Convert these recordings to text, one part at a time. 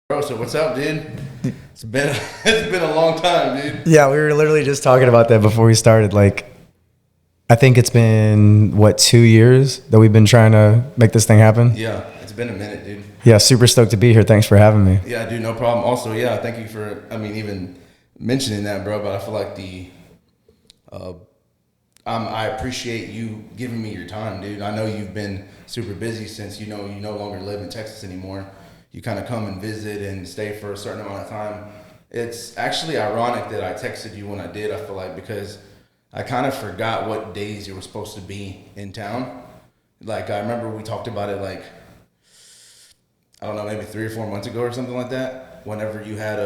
Bro, so what's up, dude? It's been it's been a long time, dude. Yeah, we were literally just talking about that before we started. Like, I think it's been, 2 years that we've been trying to make this thing happen? Yeah, it's been a minute, dude. Yeah, super stoked to be here. Thanks for having me. Yeah, dude, no problem. Also, yeah, thank you for, even mentioning that, bro. But I feel like I appreciate you giving me your time, dude. I know you've been super busy since you no longer live in Texas anymore. You kind of come and visit and stay for a certain amount of time. It's actually ironic that I texted you when I did, I feel like, because I kind of forgot what days you were supposed to be in town. Like, I remember we talked about it, like, I don't know, maybe 3 or 4 months ago or something like that, whenever you had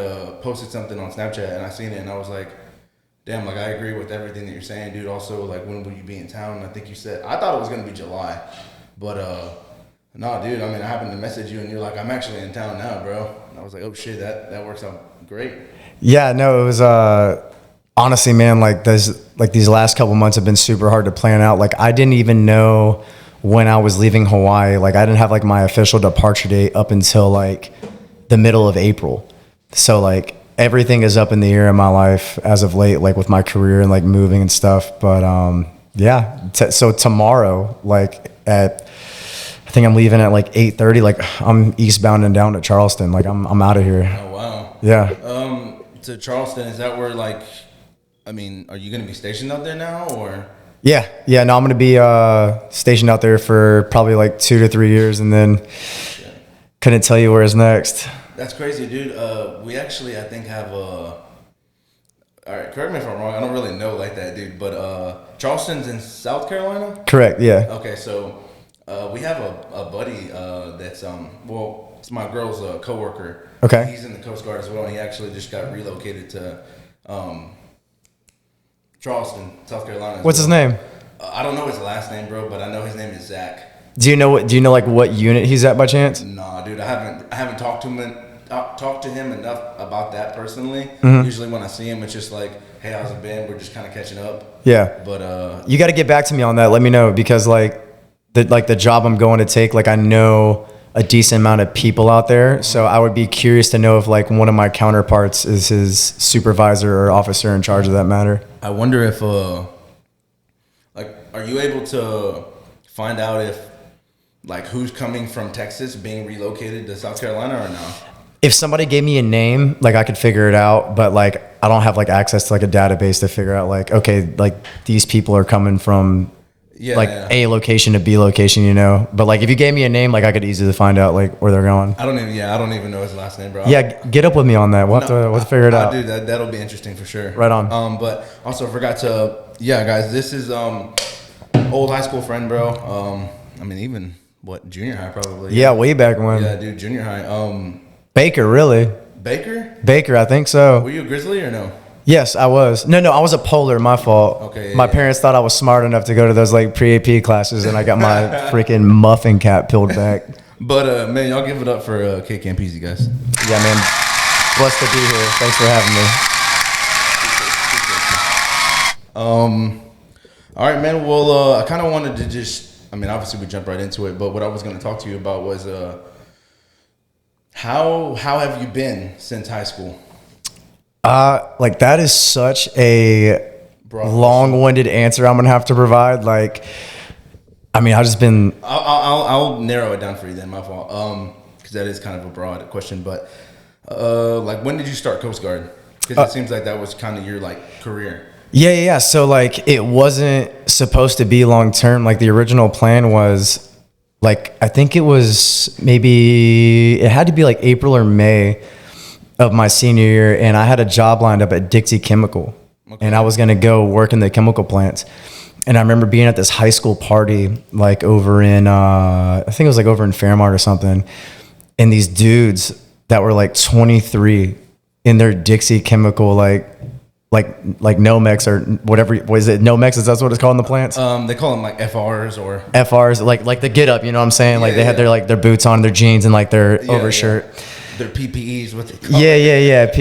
posted something on Snapchat, and I seen it, and I was like, damn, like, I agree with everything that you're saying, dude. Also, like, when will you be in town? And I think you said, I thought it was going to be July, but no, dude, I happened to message you, and you're like, I'm actually in town now, bro. And I was like, oh, shit, that works out great. Yeah, no, it was, honestly, man, like, these last couple months have been super hard to plan out. Like, I didn't even know when I was leaving Hawaii. Like, I didn't have, like, my official departure date up until, like, the middle of April. So, like, everything is up in the air in my life as of late, like, with my career and, like, moving and stuff. But, yeah, so tomorrow, like, I think I'm leaving at like 8:30. Like, I'm eastbound and down to Charleston. Like, I'm out of here. Oh, wow. Yeah. To Charleston, is that where, like, are you going to be stationed out there now, or? Yeah. No, I'm going to be stationed out there for probably like 2 to 3 years, and then couldn't tell you where's next. That's crazy, dude. We actually, I think, have all right, correct me if I'm wrong. I don't really know like that, dude. But Charleston's in South Carolina? Correct, yeah. Okay, so we have a buddy that's, it's my girl's coworker. Okay. He's in the Coast Guard as well, and he actually just got relocated to Charleston, South Carolina. What's his name? I don't know his last name, bro, but I know his name is Zach. Do you know like what unit he's at by chance? Nah, dude, I haven't talked to him enough about that personally. Mm-hmm. Usually when I see him, it's just like, hey, how's it been? We're just kind of catching up. Yeah. But you got to get back to me on that. Let me know, because like the job I'm going to take, like, I know a decent amount of people out there, so I would be curious to know if like one of my counterparts is his supervisor or officer in charge of that matter. I wonder if like, are you able to find out if like who's coming from Texas being relocated to South Carolina or no? If somebody gave me a name, like, I could figure it out, but like I don't have like access to like a database to figure out like, okay, like these people are coming from A location to B location, you know. But like if you gave me a name, like I could easily find out like where they're going. I don't even know his last name, bro. Yeah, get up with me on that. We'll have to figure it out. Dude, that'll be interesting for sure. Right on. But also forgot to, guys, this is old high school friend, bro. Even junior high probably. Yeah, way back when. Yeah, dude, junior high. Baker, really? Baker, I think so. Were you a Grizzly or no? Yes, I was. No, I was a Polar. My fault. Okay. My parents thought I was smart enough to go to those like pre-AP classes, and I got my freaking muffin cap peeled back. But man, y'all give it up for Cade Campese, guys. Yeah, man. Blessed to be here. Thanks for having me. All right, man. Well, I kind of wanted to just, obviously we jumped right into it, but what I was going to talk to you about was how have you been since high school? Like, that is such a long-winded answer I'm gonna have to provide. Like, I've just been. I'll narrow it down for you then. My fault. Because that is kind of a broad question. But like, when did you start Coast Guard? Because it seems like that was kind of your like career. Yeah. So like, it wasn't supposed to be long-term. Like, the original plan was, like, I think it had to be like April or May of my senior year, and I had a job lined up at Dixie Chemical. Okay. And I was gonna go work in the chemical plants. And I remember being at this high school party, like over in, I think it was like over in Fairmont or something. And these dudes that were like 23 in their Dixie Chemical, like Nomex or whatever, was it Nomex? Is that what it's called in the plants? They call them like FRs or FRs, like the get up, you know what I'm saying? Like they had their boots on, their jeans, and like their overshirt. Yeah. Their PPEs, what they call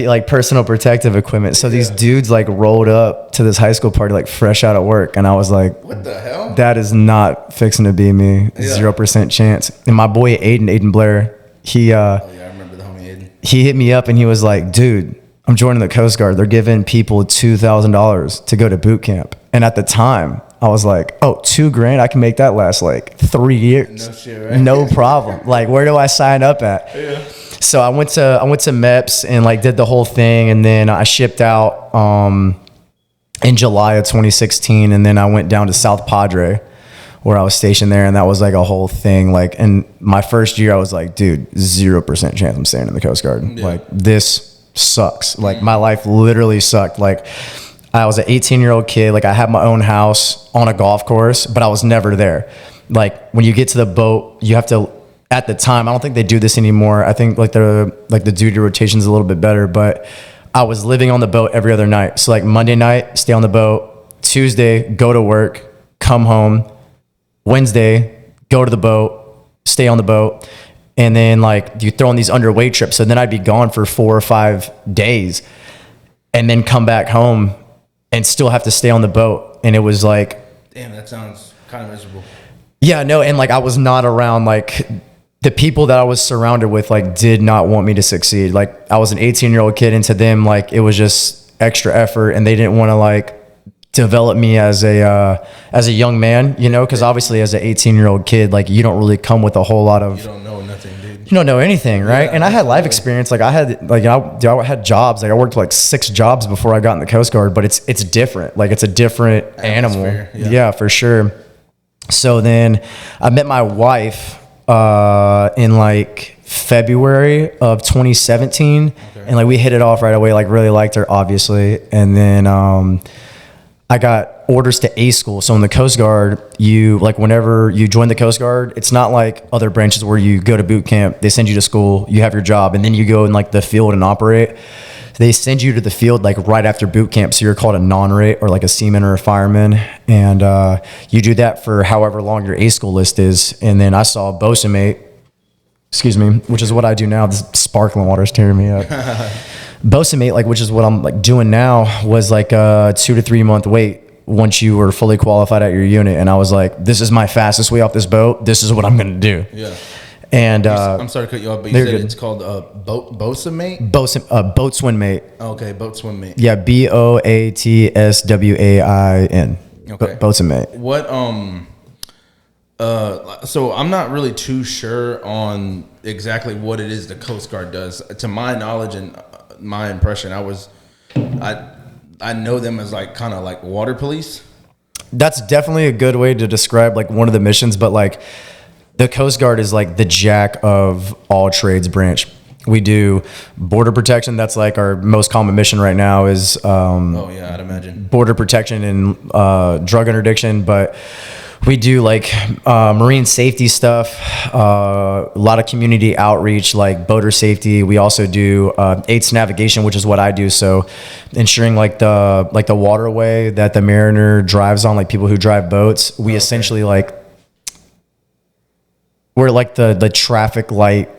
like personal protective equipment. So these dudes like rolled up to this high school party like fresh out of work, and I was like, what the hell? That is not fixing to be me. 0% chance. And my boy Aiden Blair, he I remember the homie Aiden. he hit me up and he was like, dude, I'm joining the Coast Guard. They're giving people $2,000 to go to boot camp. And at the time, I was like, oh, $2,000, I can make that last like 3 years. No shit, right? No problem. Like, where do I sign up at? Yeah. So I went to MEPS and like did the whole thing, and then I shipped out in July of 2016, and then I went down to South Padre, where I was stationed there, and that was like a whole thing. Like, in my first year, I was like, dude, 0% chance I'm staying in the Coast Guard. Yeah. Like, this sucks. Like, my life literally sucked. Like, I was an 18-year-old kid. Like, I had my own house on a golf course, but I was never there. Like, when you get to the boat, you have to, at the time, I don't think they do this anymore. I think like the duty rotation's a little bit better, but I was living on the boat every other night. So like Monday night, stay on the boat. Tuesday, go to work, come home. Wednesday, go to the boat, stay on the boat. And then like you throw on these underway trips. So then I'd be gone for 4 or 5 days and then come back home and still have to stay on the boat. And it was like, damn, that sounds kind of miserable. Yeah, no. And like, I was not around like the people that I was surrounded with, like did not want me to succeed. Like I was an 18-year-old kid, and to them, like it was just extra effort, and they didn't want to like develop me as a young man, you know, because obviously as an 18-year-old kid, like you don't really come with a whole lot of, You don't know nothing, dude. you don't know anything, right? Yeah, and I had life experience. Like I had jobs. Like I worked like 6 jobs before I got in the Coast Guard, but it's different. Like it's a different animal. Yeah, for sure. So then I met my wife in like February of 2017. Okay. And like we hit it off right away, like really liked her, obviously. And then I got orders to A school. So in the Coast Guard, you like whenever you join the Coast Guard, it's not like other branches where you go to boot camp, they send you to school, you have your job, and then you go in like the field and operate. They send you to the field like right after boot camp. So you're called a non-rate or like a seaman or a fireman. And you do that for however long your A school list is. And then I saw a bosun mate, which is what I do now. This sparkling water is tearing me up. Bosun mate, like, which is what I'm like doing now, was like a 2 to 3 month wait once you were fully qualified at your unit. And I was like, this is my fastest way off this boat. This is what I'm going to do. Yeah. And I'm sorry to cut you off, but you said it's called bosun mate? Boatswain mate. Okay, boatswain mate. Yeah, BOATSWAIN. Okay. Boatswain mate. What so I'm not really too sure on exactly what it is the Coast Guard does. To my knowledge and my impression, I know them as like kind of like water police. That's definitely a good way to describe like one of the missions, but like the Coast Guard is like the jack of all trades branch. We do border protection. That's like our most common mission right now is oh yeah, I'd imagine border protection and drug interdiction. But we do like marine safety stuff, a lot of community outreach, like boater safety. We also do aids to navigation, which is what I do. So ensuring like the waterway that the mariner drives on, like people who drive boats, we essentially like, we're like the traffic light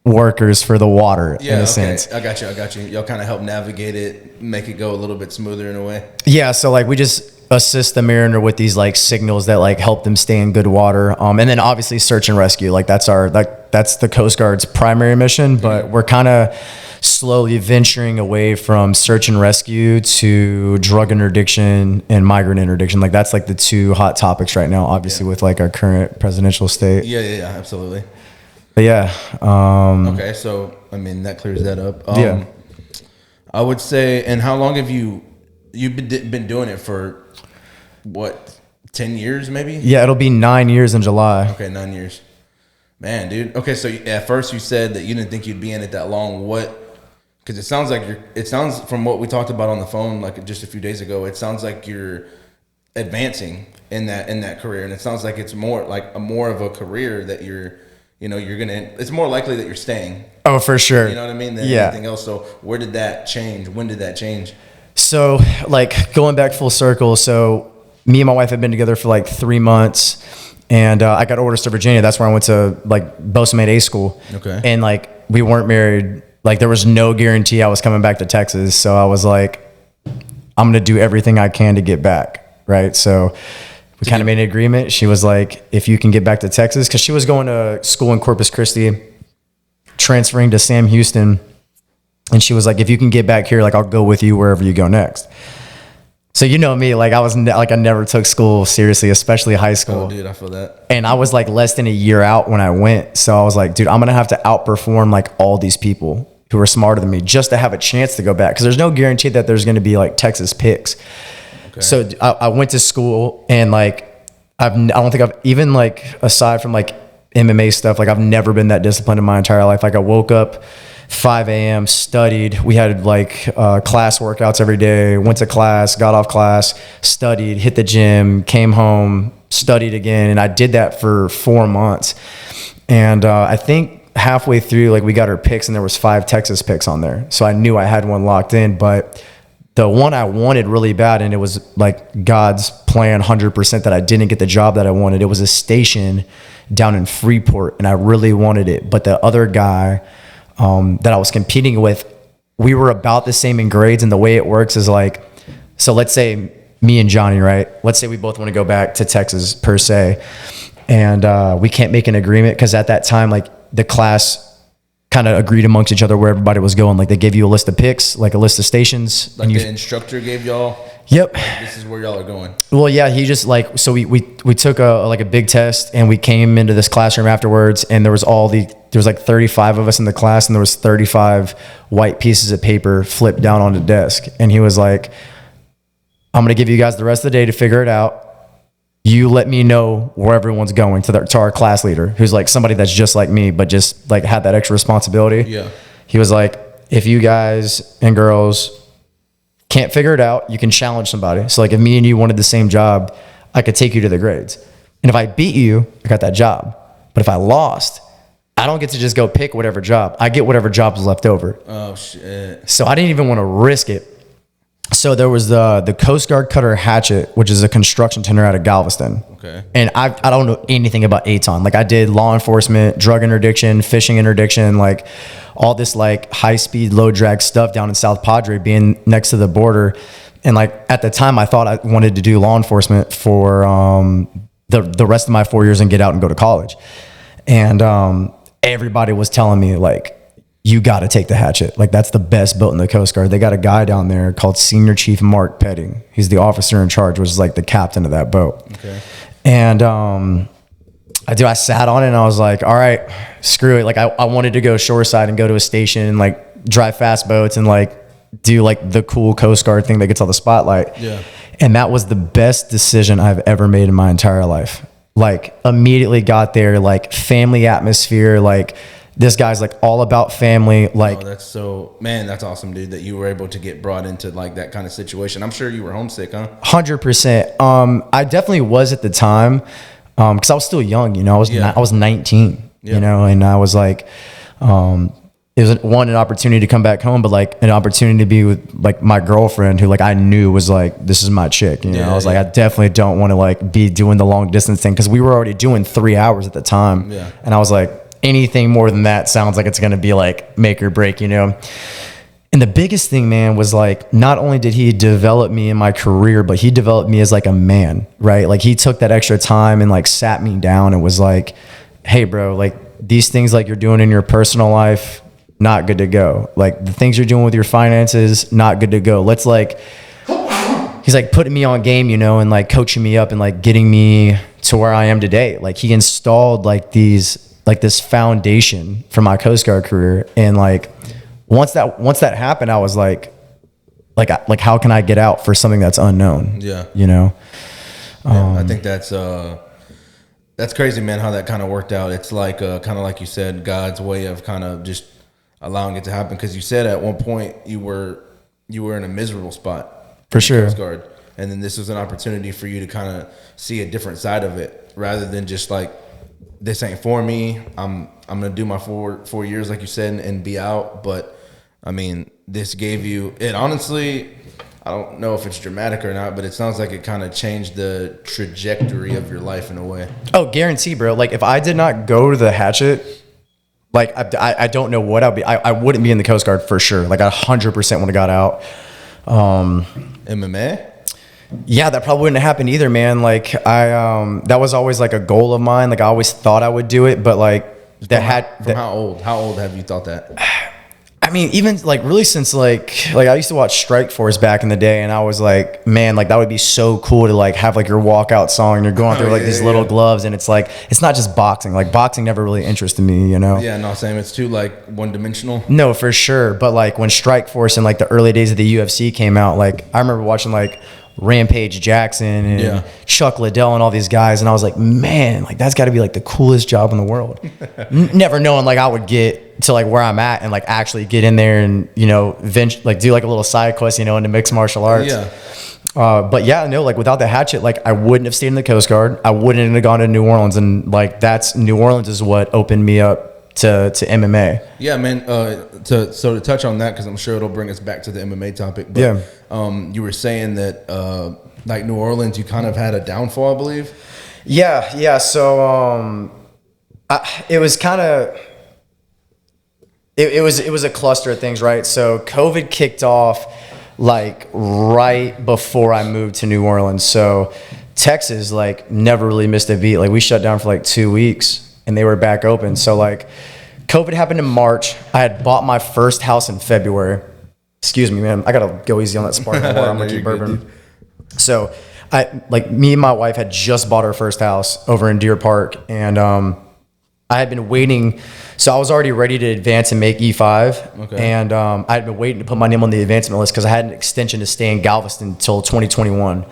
workers for the water in a sense. I got you. Y'all kind of help navigate it, make it go a little bit smoother in a way. Yeah. So like we just assist the mariner with these like signals that like help them stay in good water. And then obviously search and rescue. Like that's the Coast Guard's primary mission, but we're kind of slowly venturing away from search and rescue to drug interdiction and migrant interdiction. Like that's like the 2 hot topics right now, obviously with like our current presidential state. Yeah, absolutely. But yeah. Okay, so I mean that clears that up. Yeah. I would say, and how long have you've been doing it for? What, 10 years maybe? Yeah, it'll be 9 years in July. Okay, 9 years. Man, dude. Okay, so at first you said that you didn't think you'd be in it that long. Because it sounds like it sounds from what we talked about on the phone like just a few days ago, it sounds like you're advancing in that career, and it sounds like it's more like more of a career that it's more likely that you're staying. Oh, for sure. You know what I mean? Than anything else. So where did that change? When did that change? So like going back full circle, so me and my wife had been together for like 3 months, and I got orders to Virginia. That's where I went to like bosun mate A school. Okay. And like we weren't married. Like there was no guarantee I was coming back to Texas. So I was like, I'm going to do everything I can to get back. Right. So we kind of made an agreement. She was like, if you can get back to Texas, because she was going to school in Corpus Christi, transferring to Sam Houston. And she was like, if you can get back here, like I'll go with you wherever you go next. So you know me, like I never took school seriously, especially high school. Oh, dude, I feel that. And I was like less than a year out when I went. So I was like, dude, I'm going to have to outperform like all these people who are smarter than me just to have a chance to go back. Cause there's no guarantee that there's going to be like Texas picks. Okay. So I went to school and like, I don't think I've even like, aside from like MMA stuff, like I've never been that disciplined in my entire life. Like I woke up 5 a.m., studied. We had like class workouts every day, went to class, got off class, studied, hit the gym, came home, studied again. And I did that for 4 months. And I think halfway through, like we got our picks and there was 5 Texas picks on there. So I knew I had one locked in, but the one I wanted really bad, and it was like God's plan 100% that I didn't get the job that I wanted. It was a station down in Freeport and I really wanted it. But the other guy that I was competing with, we were about the same in grades. And the way it works is like, so let's say me and Johnny, right? Let's say we both want to go back to Texas per se. And we can't make an agreement because at that time, like the class kind of agreed amongst each other where everybody was going. Like they gave you a list of picks, like a list of stations. Like and the instructor gave y'all? Yep. This is where y'all are going. Well, yeah, he just like, so we took a big test and we came into this classroom afterwards and there was like 35 of us in the class and there was 35 white pieces of paper flipped down on the desk. And he was like, I'm going to give you guys the rest of the day to figure it out. You let me know where everyone's going to our class leader, who's like somebody that's just like me, but just like had that extra responsibility. Yeah. He was like, if you guys and girls can't figure it out, you can challenge somebody. So like if me and you wanted the same job, I could take you to the grades. And if I beat you, I got that job. But if I lost, I don't get to just go pick whatever job. I get whatever job's left over. Oh shit. So I didn't even want to risk it. So there was the Coast Guard Cutter Hatchet, which is a construction tender out of Galveston. Okay. And I don't know anything about ATON. Like I did law enforcement, drug interdiction, fishing interdiction, like all this like high speed, low drag stuff down in South Padre being next to the border. And like at the time I thought I wanted to do law enforcement for the rest of my 4 years and get out and go to college. And everybody was telling me like, you got to take the Hatchet. Like that's the best boat in the Coast Guard. They got a guy down there called Senior Chief Mark Petting. He's the officer in charge, which is like the captain of that boat. Okay. And I sat on it and I was like, all right, screw it. Like I wanted to go shoreside and go to a station and like drive fast boats and like do like the cool Coast Guard thing that gets all the spotlight. Yeah. And that was the best decision I've ever made in my entire life. Like immediately got there, like family atmosphere, like this guy's like all about family. Like, oh, that's awesome, dude, that you were able to get brought into like that kind of situation. I'm sure you were homesick, huh? 100%. I definitely was at the time. Cause I was still young, you know, I was 19, you know, and I was like, it was an opportunity to come back home, but like an opportunity to be with like my girlfriend who like I knew was like, this is my chick, you know. I was like, I definitely don't want to like be doing the long distance thing. Cause we were already doing 3 hours at the time. Yeah. And I was like, anything more than that sounds like it's going to be like make or break, you know? And the biggest thing, man, was like, not only did he develop me in my career, but he developed me as like a man, right? Like he took that extra time and like sat me down and was like, hey bro, like these things like you're doing in your personal life, not good to go. Like the things you're doing with your finances, not good to go. Let's like, he's like putting me on game, you know, and like coaching me up and like getting me to where I am today. Like he installed like this foundation for my Coast Guard career. And like, once that happened, I was like, how can I get out for something that's unknown? Yeah. You know? I think that's crazy, man, how that kind of worked out. It's like, kind of like you said, God's way of kind of just allowing it to happen. Cause you said at one point you were in a miserable spot for sure. Coast Guard. And then this was an opportunity for you to kind of see a different side of it rather than just like, this ain't for me. I'm gonna do my four years, like you said, and be out. But I mean, this gave you it. Honestly, I don't know if it's dramatic or not, but it sounds like it kind of changed the trajectory of your life in a way. Oh, guarantee, bro. Like if I did not go to the Hatchet, like I don't know what I'd be. I wouldn't be in the Coast Guard for sure. Like I 100% would have got out. MMA. Yeah, that probably wouldn't have happened either, man. Like that was always like a goal of mine. Like I always thought I would do it, but like How old have you thought that? I mean, even like really since like I used to watch Strike Force back in the day, and I was like, man, like that would be so cool to like have like your walkout song and you're going through like these little gloves, and it's like it's not just boxing. Like boxing never really interested me, you know? Yeah, no, same. It's too like one dimensional. No, for sure. But like when Strike Force in like the early days of the UFC came out, like I remember watching like Rampage Jackson and Chuck Liddell and all these guys, and I was like, man, like that's got to be like the coolest job in the world. Never knowing like I would get to like where I'm at and like actually get in there and, you know, like do like a little side quest, you know, into mixed martial arts. Yeah. But yeah, no, like without the hatchet, like I wouldn't have stayed in the Coast Guard. I wouldn't have gone to New Orleans, and like New Orleans is what opened me up to MMA. Yeah, man. To touch on that, because I'm sure it'll bring us back to the MMA topic. But, you were saying that like New Orleans, you kind of had a downfall, I believe. Yeah. So it was kind of. It was a cluster of things, right? So COVID kicked off like right before I moved to New Orleans. So Texas like never really missed a beat. Like we shut down for like 2 weeks and they were back open. So like COVID happened in March. I had bought my first house in February. Excuse me, man. I gotta go easy on that sparkling water. I'm gonna keep bourbon. So me and my wife had just bought our first house over in Deer Park, and I had been waiting. So I was already ready to advance and make E5. Okay. And I had been waiting to put my name on the advancement list because I had an extension to stay in Galveston until 2021.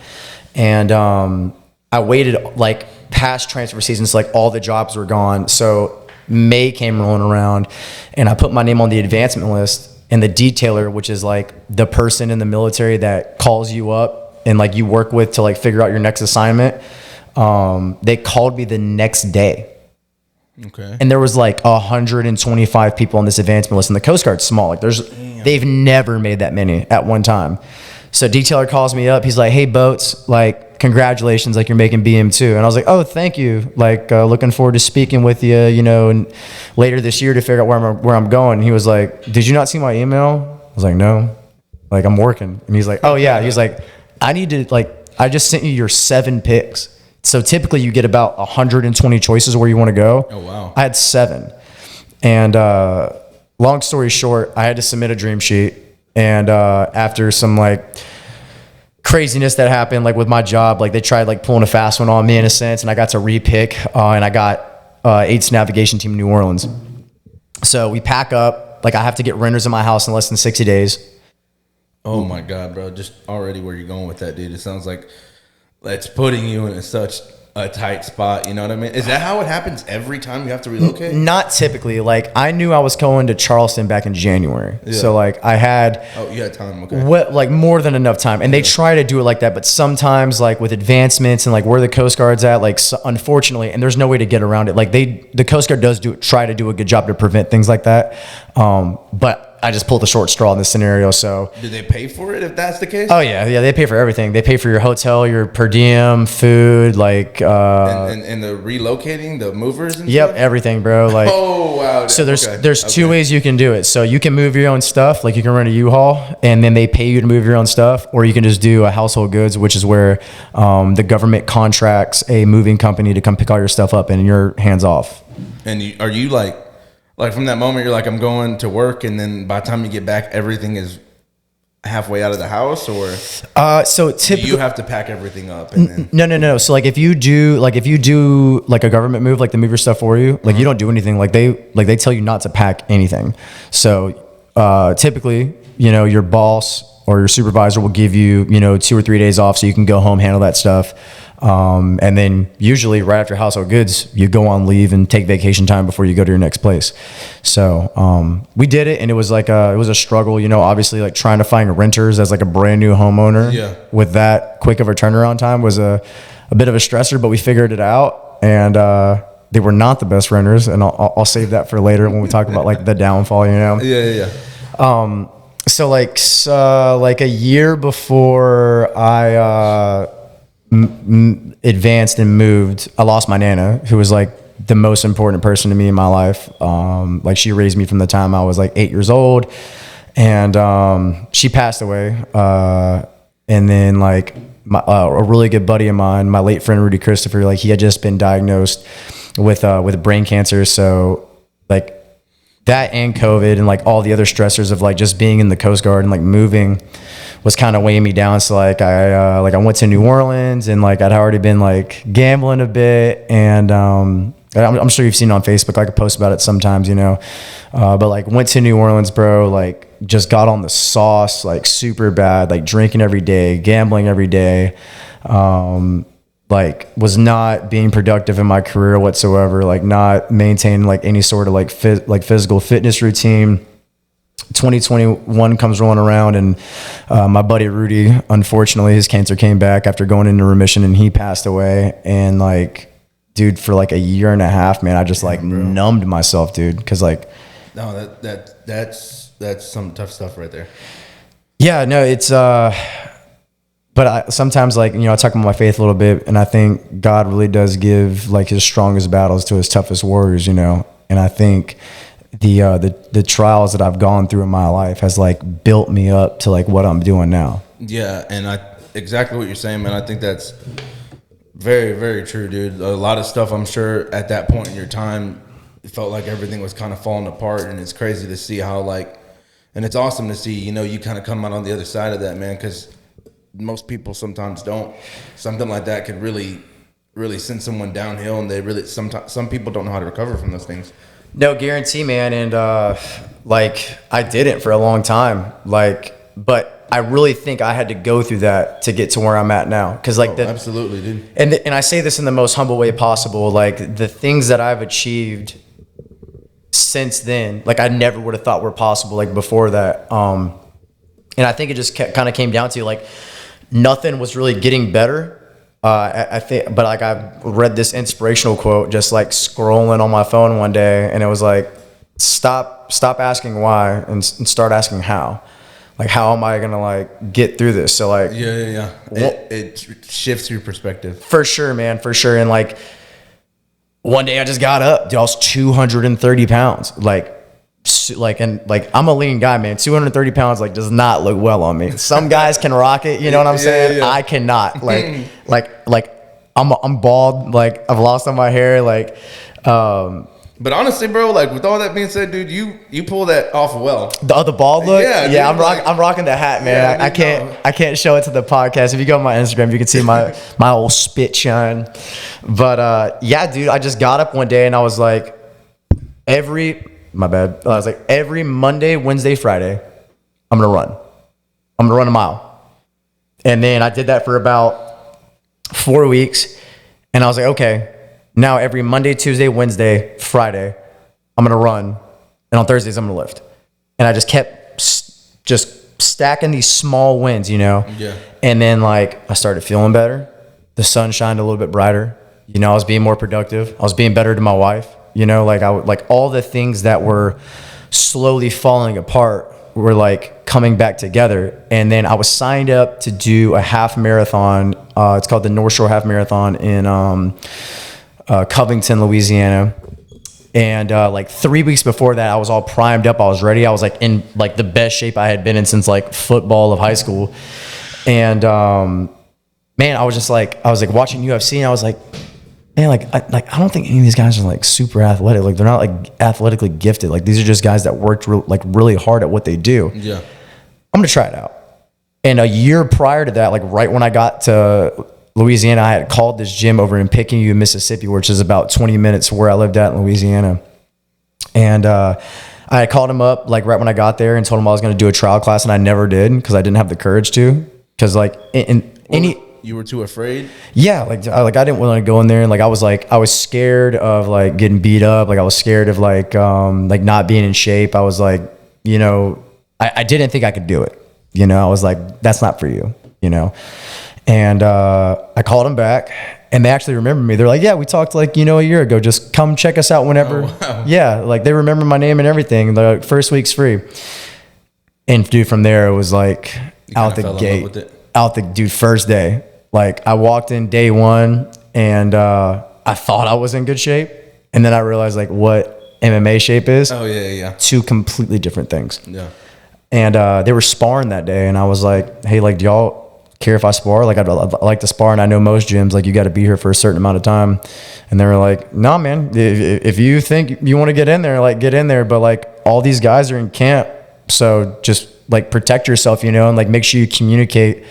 And I waited like past transfer seasons, like all the jobs were gone. So May came rolling around and I put my name on the advancement list, and the detailer, which is like the person in the military that calls you up and like you work with to like figure out your next assignment. They called me the next day. Okay. And there was like 125 people on this advancement list, and the Coast Guard's small. Like they've never made that many at one time. So detailer calls me up. He's like, "Hey, Boats, like congratulations, like you're making BM2." And I was like, "Oh, thank you. Like looking forward to speaking with you, you know, and later this year to figure out where I'm going." And he was like, "Did you not see my email?" I was like, "No, like I'm working." And he's like, "Oh yeah." He's like, I just sent you your 7 picks. So typically you get about 120 choices where you want to go. Oh, wow. I had 7. And long story short, I had to submit a dream sheet. And after some like craziness that happened, like with my job, like they tried like pulling a fast one on me in a sense, and I got to repick, and I got 8th Navigation Team New Orleans. So we pack up, like I have to get renters in my house in less than 60 days. Oh my God, bro. Just already where you're going with that, dude. It sounds like it's putting you in such a tight spot. You know what I mean? Is that how it happens every time you have to relocate? Not typically. Like I knew I was going to Charleston back in January. Yeah. So like I had. Oh, you had time. Okay. Like more than enough time. And they try to do it like that. But sometimes like with advancements and like where the Coast Guard's at, like unfortunately, and there's no way to get around it. Like the Coast Guard does try to do a good job to prevent things like that. But I just pulled the short straw in this scenario. So do they pay for it if that's the case? Oh yeah, they pay for everything. They pay for your hotel, your per diem, food, like and the relocating, the movers and yep, stuff? Everything, bro. Like oh wow. So there's 2 ways you can do it. So you can move your own stuff, like you can rent a U-Haul and then they pay you to move your own stuff, or you can just do a household goods, which is where the government contracts a moving company to come pick all your stuff up and you're hands off. And are you like from that moment, you're like, I'm going to work, and then by the time you get back, everything is halfway out of the house, or so typically you have to pack everything up. And then no. So like if you do like a government move, like they move your stuff for you, like you don't do anything. Like they tell you not to pack anything. So typically, you know, your boss or your supervisor will give you, you know, 2 or 3 days off so you can go home, handle that stuff. And then usually right after household goods, you go on leave and take vacation time before you go to your next place. So, we did it, and it was like it was a struggle, you know, obviously like trying to find renters as like a brand new homeowner with that quick of a turnaround time was a bit of a stressor, but we figured it out, and, they were not the best renters, and I'll save that for later when we talk about like the downfall, you know? Yeah. So like a year before I advanced and moved, I lost my Nana, who was like the most important person to me in my life. Like she raised me from the time I was like 8 years old, and she passed away. And then like a really good buddy of mine, my late friend Rudy Christopher, like he had just been diagnosed with brain cancer. So like that and COVID and like all the other stressors of like just being in the Coast Guard and like moving was kind of weighing me down. So like I went to New Orleans and like I'd already been like gambling a bit, and I'm sure you've seen it on Facebook. I could post about it sometimes, you know. But like went to New Orleans, bro. Like just got on the sauce, like super bad. Like drinking every day, gambling every day. Like was not being productive in my career whatsoever. Like not maintaining like any sort of like physical fitness routine. 2021 comes rolling around, and my buddy Rudy, unfortunately, his cancer came back after going into remission, and he passed away. And like, dude, for like a year and a half, man, I just like numbed myself, dude, because like, no, that's some tough stuff right there. Yeah, no, it's but I sometimes, like, you know, I talk about my faith a little bit, and I think God really does give like his strongest battles to his toughest warriors, you know. And I think the trials that I've gone through in my life has like built me up to like what I'm doing now. Yeah, and exactly what you're saying, man. I think that's very, very true, dude. A lot of stuff, I'm sure at that point in your time, it felt like everything was kind of falling apart, and it's crazy to see how like, and it's awesome to see, you know, you kind of come out on the other side of that, man, because most people sometimes don't. Something like that could really, really send someone downhill, and they really, some people don't know how to recover from those things. No guarantee, man. And like I didn't for a long time, like, but I really think I had to go through that to get to where I'm at now. Cause like absolutely, dude. And I say this in the most humble way possible. Like the things that I've achieved since then, like I never would have thought were possible like before that. And I think it just kind of came down to like nothing was really getting better. I think, but like I read this inspirational quote just like scrolling on my phone one day, and it was like, stop asking why and start asking how. Like, how am I gonna like get through this? So like, yeah. It shifts your perspective for sure, man, for sure. And like one day I just got up, dude, I was 230 pounds, and I'm a lean guy, man. 230 pounds like does not look well on me. Some guys can rock it, you know what I'm saying? Yeah. I cannot. Like I'm bald. Like I've lost all my hair. Like, but honestly, bro, like with all that being said, dude, you pull that off well. The ball look, yeah. Dude, I'm rocking the hat, man. Yeah, I can't show it to the podcast. If you go on my Instagram, you can see my old spit shine. But yeah, dude, I just got up one day and I was like, every Monday, Wednesday, Friday, I'm going to run. I'm going to run a mile. And then I did that for about 4 weeks. And I was like, okay, now every Monday, Tuesday, Wednesday, Friday, I'm going to run. And on Thursdays, I'm going to lift. And I just kept just stacking these small wins, you know? Yeah. And then like I started feeling better. The sun shined a little bit brighter. You know, I was being more productive. I was being better to my wife. You know, like like all the things that were slowly falling apart were like coming back together. And then I was signed up to do a half marathon. It's called the North Shore Half Marathon in Covington, Louisiana. And like 3 weeks before that, I was all primed up. I was ready. I was like in like the best shape I had been in since like football of high school. And man, I was watching UFC, and I was like, man, I don't think any of these guys are like super athletic. Like they're not like athletically gifted. Like these are just guys that worked really hard at what they do. Yeah, I'm gonna try it out. And a year prior to that, like right when I got to Louisiana, I had called this gym over in Picayune, Mississippi, which is about 20 minutes from where I lived at in Louisiana. And I had called him up like right when I got there and told him I was gonna do a trial class, and I never did because I didn't have the courage to. Because like you were too afraid? Yeah, I didn't want to go in there, and I was scared of like getting beat up. Like I was scared of like not being in shape. I was like, you know, I didn't think I could do it. You know, I was like, that's not for you, you know. And I called them back, and they actually remember me. They're like, yeah, we talked like, you know, a year ago. Just come check us out whenever. Oh, wow. Yeah, like they remember my name and everything. They're like, first week's free. And dude, from there it was like out the gate. Dude, first day. Like I walked in day one, and I thought I was in good shape, and then I realized like what MMA shape is. Oh yeah. Two completely different things. Yeah. And they were sparring that day, and I was like, hey, like, do y'all care if I spar? Like I'd like to spar, and I know most gyms like you got to be here for a certain amount of time. And they were like, nah, man, if you think you want to get in there, like get in there, but like all these guys are in camp. So just like protect yourself, you know, and like make sure you communicate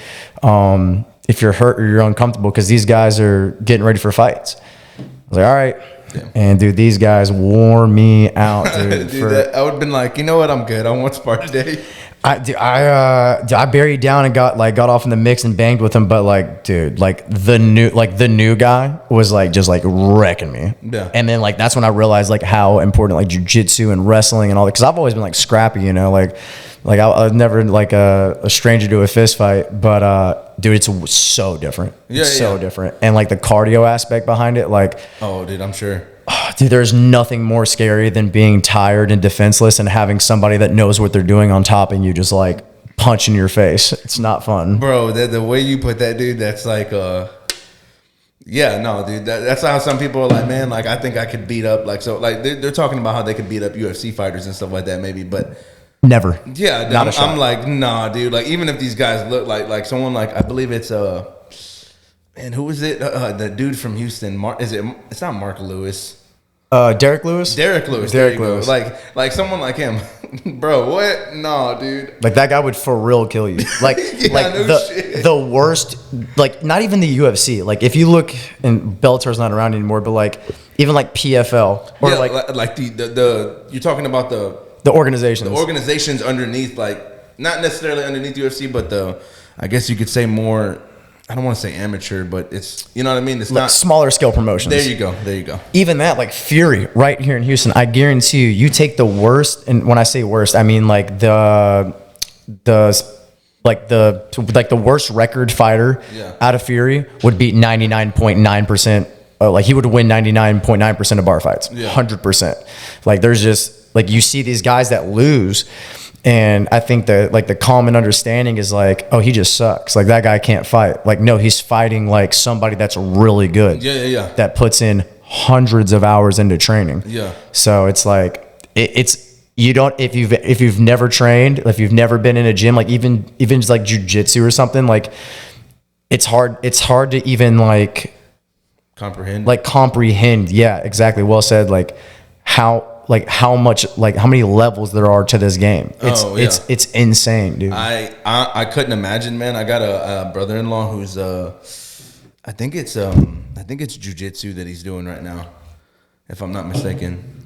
if you're hurt or you're uncomfortable, because these guys are getting ready for fights. I was like, all right. Damn. And dude, these guys wore me out, dude. Dude, I would have been like, you know what, I'm good. I want spar today. I buried down and got off in the mix and banged with him, but like, dude, like the new guy was like just like wrecking me. Yeah. And then like that's when I realized like how important like jiu-jitsu and wrestling and all that, because I've always been like scrappy, you know, like I was never like a stranger to a fist fight, but dude, it's so different. Yeah, it's so different, and like the cardio aspect behind it, like, oh, dude, I'm sure. Dude, there's nothing more scary than being tired and defenseless and having somebody that knows what they're doing on top and you just like punch in your face. It's not fun, bro. The way you put that, dude, that's like yeah, no, dude, that's how some people are like, man, like I think I could beat up, like, so like they're talking about how they could beat up UFC fighters and stuff like that, maybe, but never. Yeah, I'm like, nah, dude. Like, even if these guys look like someone like, I believe it's man, who is it? The dude from Houston. It's not Mark Lewis. Derek Lewis. Derek Lewis. Like someone like him, bro. What? No, dude. Like that guy would for real kill you. Like, yeah, like no the worst. Like not even the UFC. Like if you look, and Bellator's not around anymore, but like even like PFL or yeah, like the you're talking about the organizations. The organizations underneath, like not necessarily underneath UFC, but I guess you could say more. I don't want to say amateur, but it's, you know what I mean? It's like not smaller scale promotions. There you go. Even that, like Fury right here in Houston, I guarantee you take the worst, and when I say worst, I mean like the worst record fighter out of Fury would beat 99.9%. Like he would win 99.9% of bar fights, 100%. Like there's just like you see these guys that lose. And I think that like the common understanding is like, oh, he just sucks. Like that guy can't fight. Like, no, he's fighting like somebody that's really good. Yeah. That puts in hundreds of hours into training. Yeah. So it's like, it's, you don't, if you've never trained, if you've never been in a gym, like even just like jujitsu or something, like it's hard to even like comprehend. Yeah, exactly. Well said. Like how many levels there are to this game. It's insane, dude. I couldn't imagine, man. I got a brother-in-law who's I think it's jiu-jitsu that he's doing right now, if I'm not mistaken.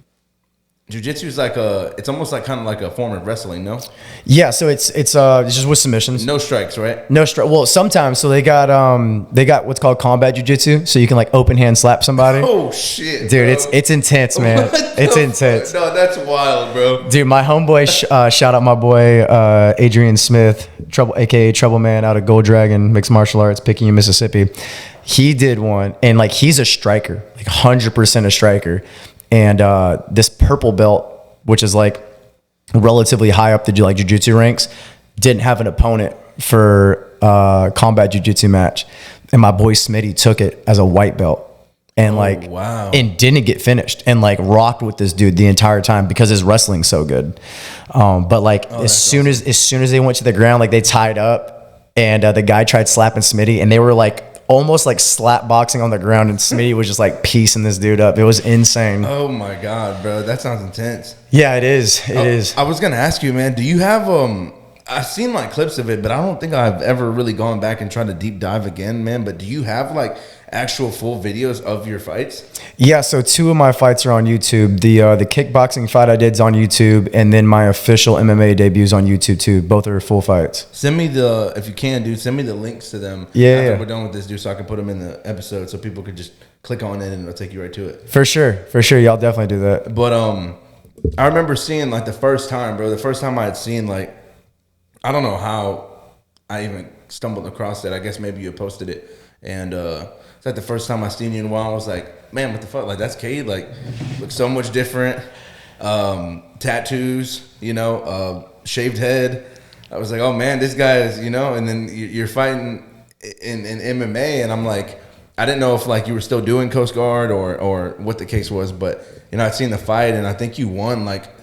Jiu-jitsu is like it's almost like kind of like a form of wrestling, no? Yeah, so it's just with submissions. No strikes, right? No strike. Well, sometimes. So they got what's called combat jiu-jitsu. So you can like open hand slap somebody. Oh shit, dude! Bro. It's intense, man. It's intense. No, that's wild, bro. Dude, my homeboy, shout out my boy Adrian Smith, aka Trouble Man, out of Gold Dragon Mixed Martial Arts, Picayune, Mississippi. He did one, and like he's a striker, like 100% a striker. And this purple belt, which is like relatively high up the like jiu-jitsu ranks, didn't have an opponent for combat jiu-jitsu match. And my boy Smitty took it as a white belt. And and didn't get finished, and like rocked with this dude the entire time because his wrestling's so good. But like as soon as they went to the ground, like they tied up, and the guy tried slapping Smitty, and they were like almost like slap boxing on the ground, and Smitty was just like piecing this dude up. It was insane. Oh my god, bro, that sounds intense. Yeah, it is. It is. I was gonna ask you, man, do you have I've seen like clips of it, but I don't think I've ever really gone back and tried to deep dive again, man. But do you have like actual full videos of your fights? Yeah, so 2 of my fights are on YouTube. The kickboxing fight I did is on YouTube, and then my official MMA debut is on YouTube too. Both are full fights. Send me if you can, dude, send me the links to them after we're done with this, dude, so I can put them in the episode so people could just click on it and it'll take you right to it. For sure. Y'all definitely do that. But I remember seeing like the first time I had seen, like, I don't know how I even stumbled across it. I guess maybe you posted it, and it's like the first time I seen you in a while. I was like, man, what the fuck? Like, that's Cade. Like, looks so much different. Tattoos, you know, shaved head. I was like, oh man, this guy is, you know. And then you're fighting in MMA, and I'm like, I didn't know if like you were still doing Coast Guard or what the case was, but you know, I'd seen the fight, and I think you won like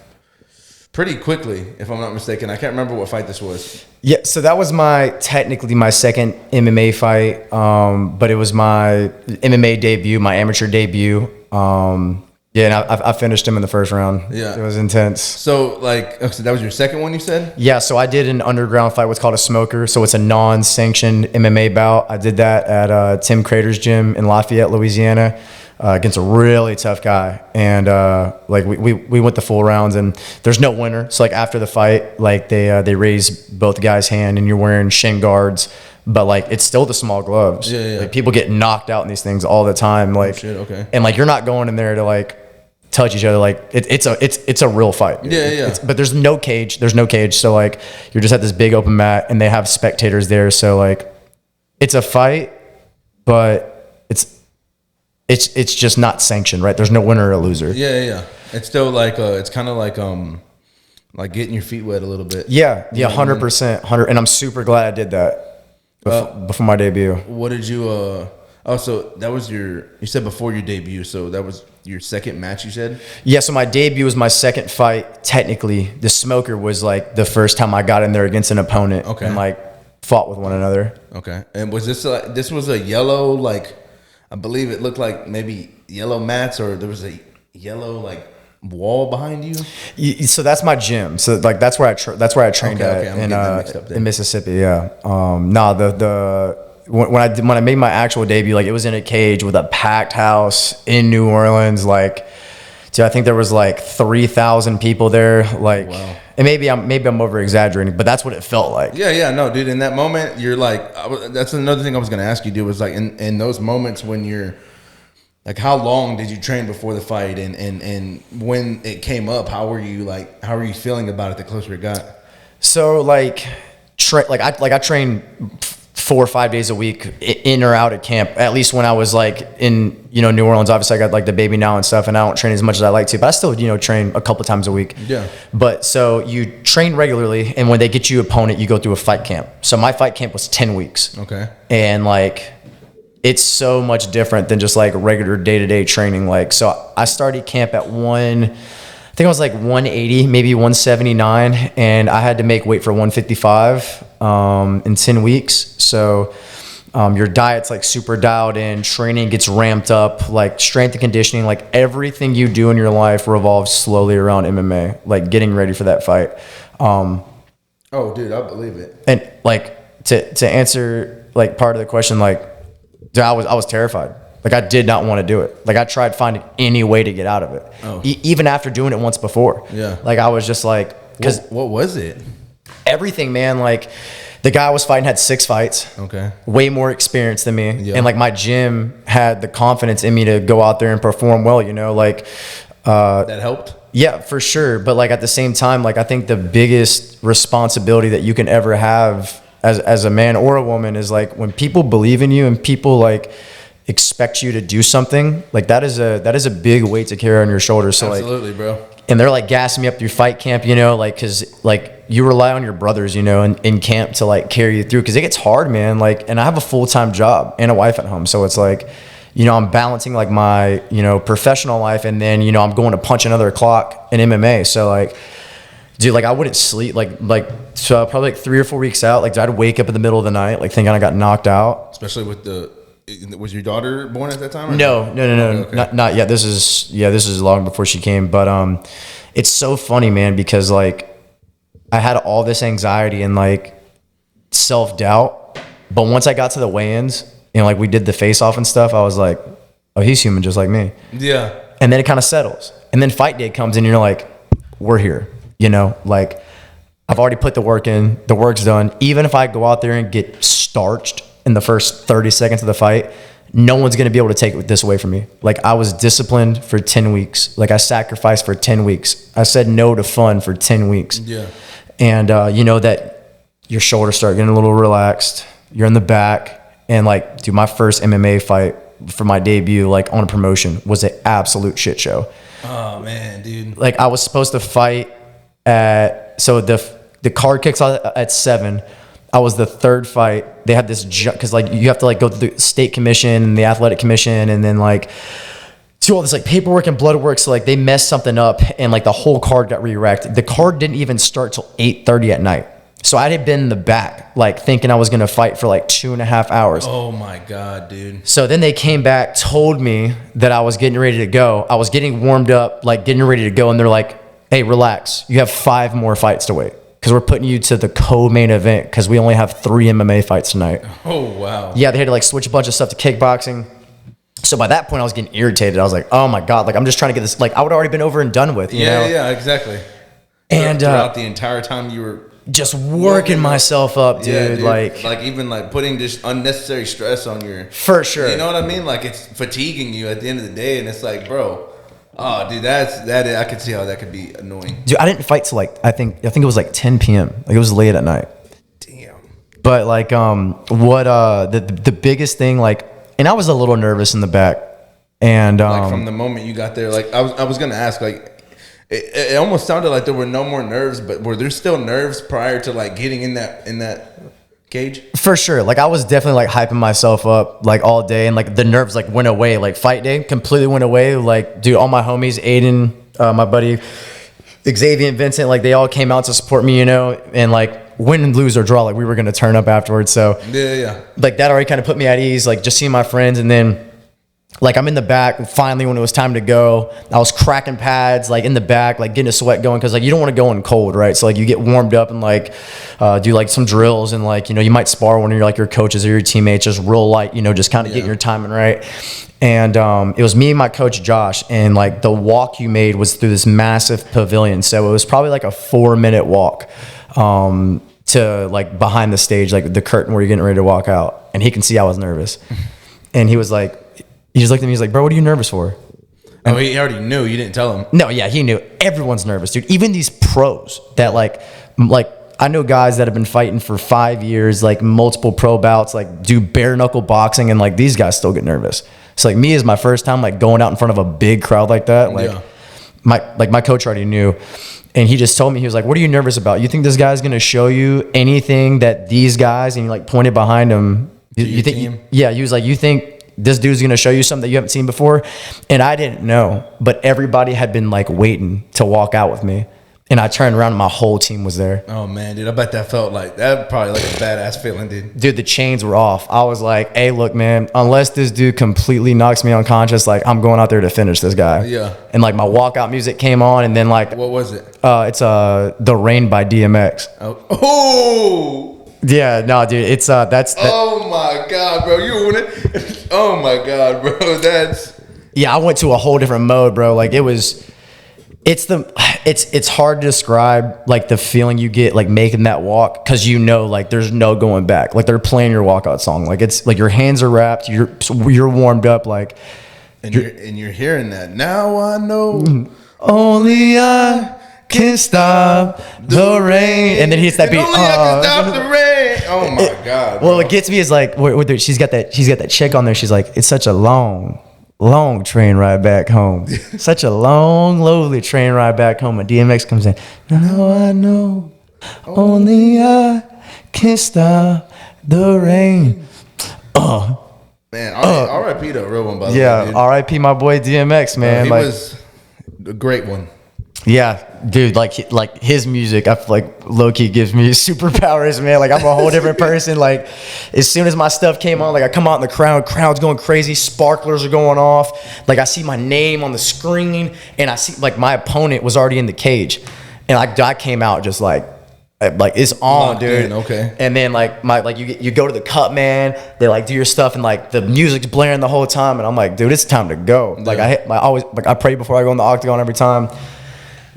pretty quickly, if I'm not mistaken. I can't remember what fight this was. Yeah, so that was technically my second MMA fight, but it was my MMA debut, my amateur debut. Yeah, and I finished him in the first round. Yeah. It was intense. So so that was your second one, you said? Yeah, so I did an underground fight, what's called a smoker. So it's a non-sanctioned MMA bout. I did that at Tim Crater's gym in Lafayette, Louisiana, against a really tough guy. And like we went the full rounds, and there's no winner. So like after the fight, like they raise both guys' hand, and you're wearing shin guards, but like it's still the small gloves. Yeah. Like people get knocked out in these things all the time. Like, shit, okay. And like you're not going in there to like touch each other. Like it's a real fight. Yeah. But there's no cage. So like you're just at this big open mat, and they have spectators there. So like it's a fight, but it's just not sanctioned, right? There's no winner or loser. Yeah. It's still like it's kind of like getting your feet wet a little bit. Yeah, 100%, 100. And I'm super glad I did that before my debut. What did you? So that was you said before your debut. So that was your second match, you said? Yeah, so my debut was my second fight. Technically, the smoker was like the first time I got in there against an opponent. Okay. And like fought with one another. Okay. And was this was a yellow, like, I believe it looked like maybe yellow mats, or there was a yellow like wall behind you? So that's my gym. So like that's where I trained Okay, I'm getting that mixed up at then. in Mississippi. Yeah. When I made my actual debut, like it was in a cage with a packed house in New Orleans. Like, dude, I think there was like 3,000 people there. Like, Wow. And maybe I'm over exaggerating, but that's what it felt like. Yeah, no, dude. In that moment, you're like, that's another thing I was gonna ask you, dude. Was like in those moments when you're like, how long did you train before the fight, and when it came up, how were you feeling about it the closer it got? So like, I trained 4 or 5 days a week in or out at camp, at least when I was like in, New Orleans. Obviously I got like the baby now and stuff, and I don't train as much as I like to, but I still, train a couple times a week. Yeah. But so you train regularly, and when they get you opponent, you go through a fight camp. So my fight camp was 10 weeks. Okay. And like, it's so much different than just like regular day-to-day training. Like, so I started camp at I think I was like 180, maybe 179, and I had to make weight for 155 in 10 weeks. So your diet's like super dialed in, training gets ramped up, like strength and conditioning, like everything you do in your life revolves slowly around MMA, like getting ready for that fight. Oh, dude, I believe it. And like to answer like part of the question, like, dude, I was terrified. Like I did not want to do it. Like I tried finding any way to get out of it. Oh. Even after doing it once before. Yeah. Like I was just like, because what was it? everything, man. Like the guy I was fighting had 6 fights. Okay. Way more experience than me. Yeah. And like my gym had the confidence in me to go out there and perform well, like That helped? yeah, for sure. But like at the same time, like I think the biggest responsibility that you can ever have as a man or a woman is like when people believe in you and people like expect you to do something, like that is a big weight to carry on your shoulders. So Absolutely, like, bro. and they're like gassing me up through fight camp, like, cause like you rely on your brothers, in camp to like carry you through. Cause it gets hard, man. Like, and I have a full-time job and a wife at home. So it's like, I'm balancing like my, professional life. And then, I'm going to punch another clock in MMA. So like, dude, like I wouldn't sleep so probably like 3 or 4 weeks out. Like I'd wake up in the middle of the night, like thinking I got knocked out. Especially with was your daughter born at that time? Or No, Okay. not yet. This is long before she came. But it's so funny, man, because like I had all this anxiety and like self-doubt. But once I got to the weigh-ins, like we did the face-off and stuff, I was like, oh, he's human just like me. Yeah. And then it kind of settles. And then fight day comes and you're like, we're here. Like I've already put the work in, the work's done. Even if I go out there and get starched in the first 30 seconds of the fight, no one's going to be able to take this away from me. Like I was disciplined for 10 weeks. Like I sacrificed for 10 weeks. I said no to fun for 10 weeks. Yeah. And that your shoulders start getting a little relaxed. You're in the back. And like, dude, my first MMA fight for my debut, like on a promotion, was an absolute shit show. Oh man, dude. Like I was supposed to fight so the card kicks off at 7. I was the third fight. They had this because like you have to like go through the state commission and the athletic commission, and then like do all this like paperwork and blood work. So like they messed something up, and like the whole card got re-racked. The card didn't even start till 8:30 at night. So I had been in the back, like thinking I was going to fight for like 2.5 hours. Oh my God, dude. So then they came back, told me that I was getting ready to go. I was getting warmed up, like getting ready to go. And they're like, hey, relax. You have 5 more fights to wait. Because we're putting you to the co-main event because we only have 3 MMA fights tonight. Oh, wow. Yeah, they had to like switch a bunch of stuff to kickboxing. So by that point, I was getting irritated. I was like, oh my God, like I'm just trying to get this. Like I would have already been over and done with, you know? Yeah, exactly. And throughout the entire time you were just working myself up, dude. Yeah, dude. Like even like putting just unnecessary stress on your. For sure. You know what I mean? Like it's fatiguing you at the end of the day, and it's like, bro, oh, dude, I could see how that could be annoying. Dude, I didn't fight till like I think it was like 10 p.m. Like it was late at night. Damn. But like what the biggest thing, like, and I was a little nervous in the back, and like from the moment you got there, like I was gonna ask, like it almost sounded like there were no more nerves, but were there still nerves prior to like getting in that cage? For sure. Like I was definitely like hyping myself up like all day, and like the nerves like went away. Like fight day completely went away. Like dude, all my homies, Aiden, my buddy Xavier and Vincent, like they all came out to support me, you know, and like win and lose or draw, like we were gonna turn up afterwards. So yeah. Like that already kind of put me at ease, like just seeing my friends. And then like I'm in the back finally when it was time to go. I was cracking pads like in the back, like getting a sweat going, because like you don't want to go in cold, right? So like you get warmed up and like do like some drills, and like, you know, you might spar one of your coaches or your teammates just real light, you know, just kind of getting your timing right. And it was me and my coach Josh, and like the walk you made was through this massive pavilion. So it was probably like a 4-minute walk to like behind the stage, like the curtain where you're getting ready to walk out. And he can see I was nervous. And he was like, he just looked at me, he's like, bro, what are you nervous for? Oh, he already knew. You didn't tell him. No, yeah, he knew. Everyone's nervous, dude. Even these pros that like I know guys that have been fighting for 5 years, like multiple pro bouts, like do bare knuckle boxing, and like these guys still get nervous. So like me is my first time like going out in front of a big crowd like that. Like my coach already knew. And he just told me, he was like, what are you nervous about? You think this guy's going to show you anything that these guys, and he like pointed behind him. You think, yeah, he was like, you think this dude's going to show you something that you haven't seen before? And I didn't know, but everybody had been like waiting to walk out with me. And I turned around and my whole team was there. Oh man, dude, I bet that felt like that. Probably like a badass feeling, dude. Dude, the chains were off. I was like, hey, look, man, unless this dude completely knocks me unconscious, like I'm going out there to finish this guy. Yeah. And like my walkout music came on, and then like, what was it? It's The Rain by DMX. Oh. Yeah, no, dude, it's that's. Oh my God, bro, you want it? Oh my God, bro, that's. Yeah, I went to a whole different mode, bro. Like it was. It's hard to describe like the feeling you get like making that walk, because you know like there's no going back. Like they're playing your walkout song. Like it's like your hands are wrapped, you're warmed up, like and you're hearing that. Now I know only I can stop the rain. And then he hits that beat. Only I can stop the rain. Oh my God, bro. Well, what gets me is like she's got that chick on there. She's like, it's such a long train ride back home. Such a long, lonely train ride back home. And DMX comes in. Now I know only I can stop the rain. Man, R.I.P. though, real one, by the way. Yeah, R.I.P. my boy DMX, man. He like, was a great one. Yeah, dude, like his music, I feel like low-key gives me superpowers, man. Like I'm a whole different person. Like as soon as my stuff came on, like I come out in the crowd's going crazy, sparklers are going off. Like I see my name on the screen, and I see like my opponent was already in the cage, and I came out just like it's on, locked dude. In, okay. And then you go to the cut, man. They like do your stuff, and like the music's blaring the whole time, and I'm like, dude, it's time to go. Yeah. Like I pray before I go in the octagon every time.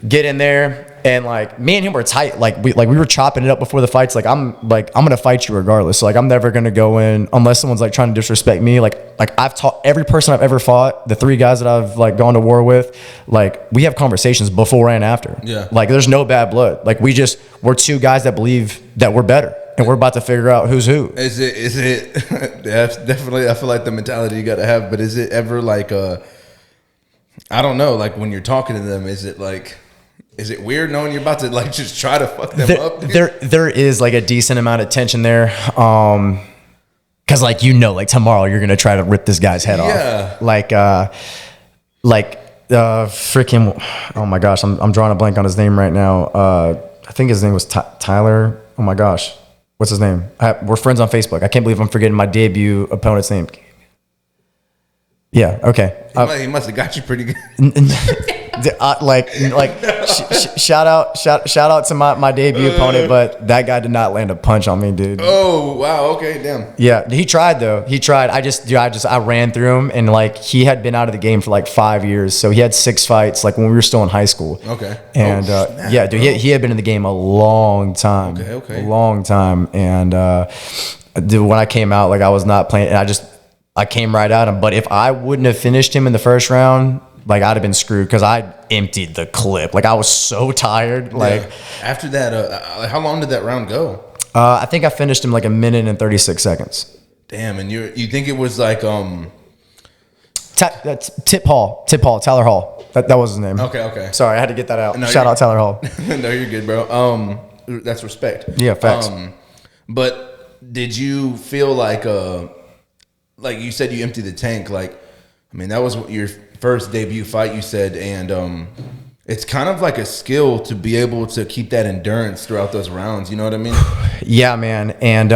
Get in there, and like me and him were tight. Like we were chopping it up before the fights. Like I'm gonna fight you regardless. So like I'm never gonna go in unless someone's like trying to disrespect me. Like I've taught every person I've ever fought, the 3 guys that I've like gone to war with. Like we have conversations before and after. Yeah. Like there's no bad blood. Like we're 2 guys that believe that we're better, and we're about to figure out who's who. Is it? That's definitely. I feel like the mentality you gotta have. But is it ever like I don't know. Like when you're talking to them, is it weird knowing you're about to like just try to fuck them up? There is like a decent amount of tension there. Cause like, you know, like tomorrow you're going to try to rip this guy's head off. Like freaking, oh my gosh, I'm drawing a blank on his name right now. I think his name was Tyler. Oh my gosh, what's his name? We're friends on Facebook. I can't believe I'm forgetting my debut opponent's name. Yeah. Okay. He must have got you pretty good. Shout out to my debut opponent, but that guy did not land a punch on me, dude. Oh wow. Okay. Damn. Yeah, he tried though. He tried. I ran through him, and like he had been out of the game for like 5 years, so he had 6 fights like when we were still in high school. Okay. And yeah, dude, he had been in the game a long time. Okay. A long time. And dude, when I came out, like I was not playing. And I came right at him. But if I wouldn't have finished him in the first round, like I'd have been screwed because I emptied the clip. Like I was so tired. Like after that, how long did that round go? I think I finished him like 1 minute and 36 seconds. Damn, and you think it was like Tip Hall, Tyler Hall. That was his name. Okay. Sorry, I had to get that out. No, Shout out Tyler Hall. No, you're good, bro. That's respect. Yeah, facts. But did you feel like you said you emptied the tank? Like, I mean, that was your first debut fight, you said, and it's kind of like a skill to be able to keep that endurance throughout those rounds. You know what I mean? Yeah, man. And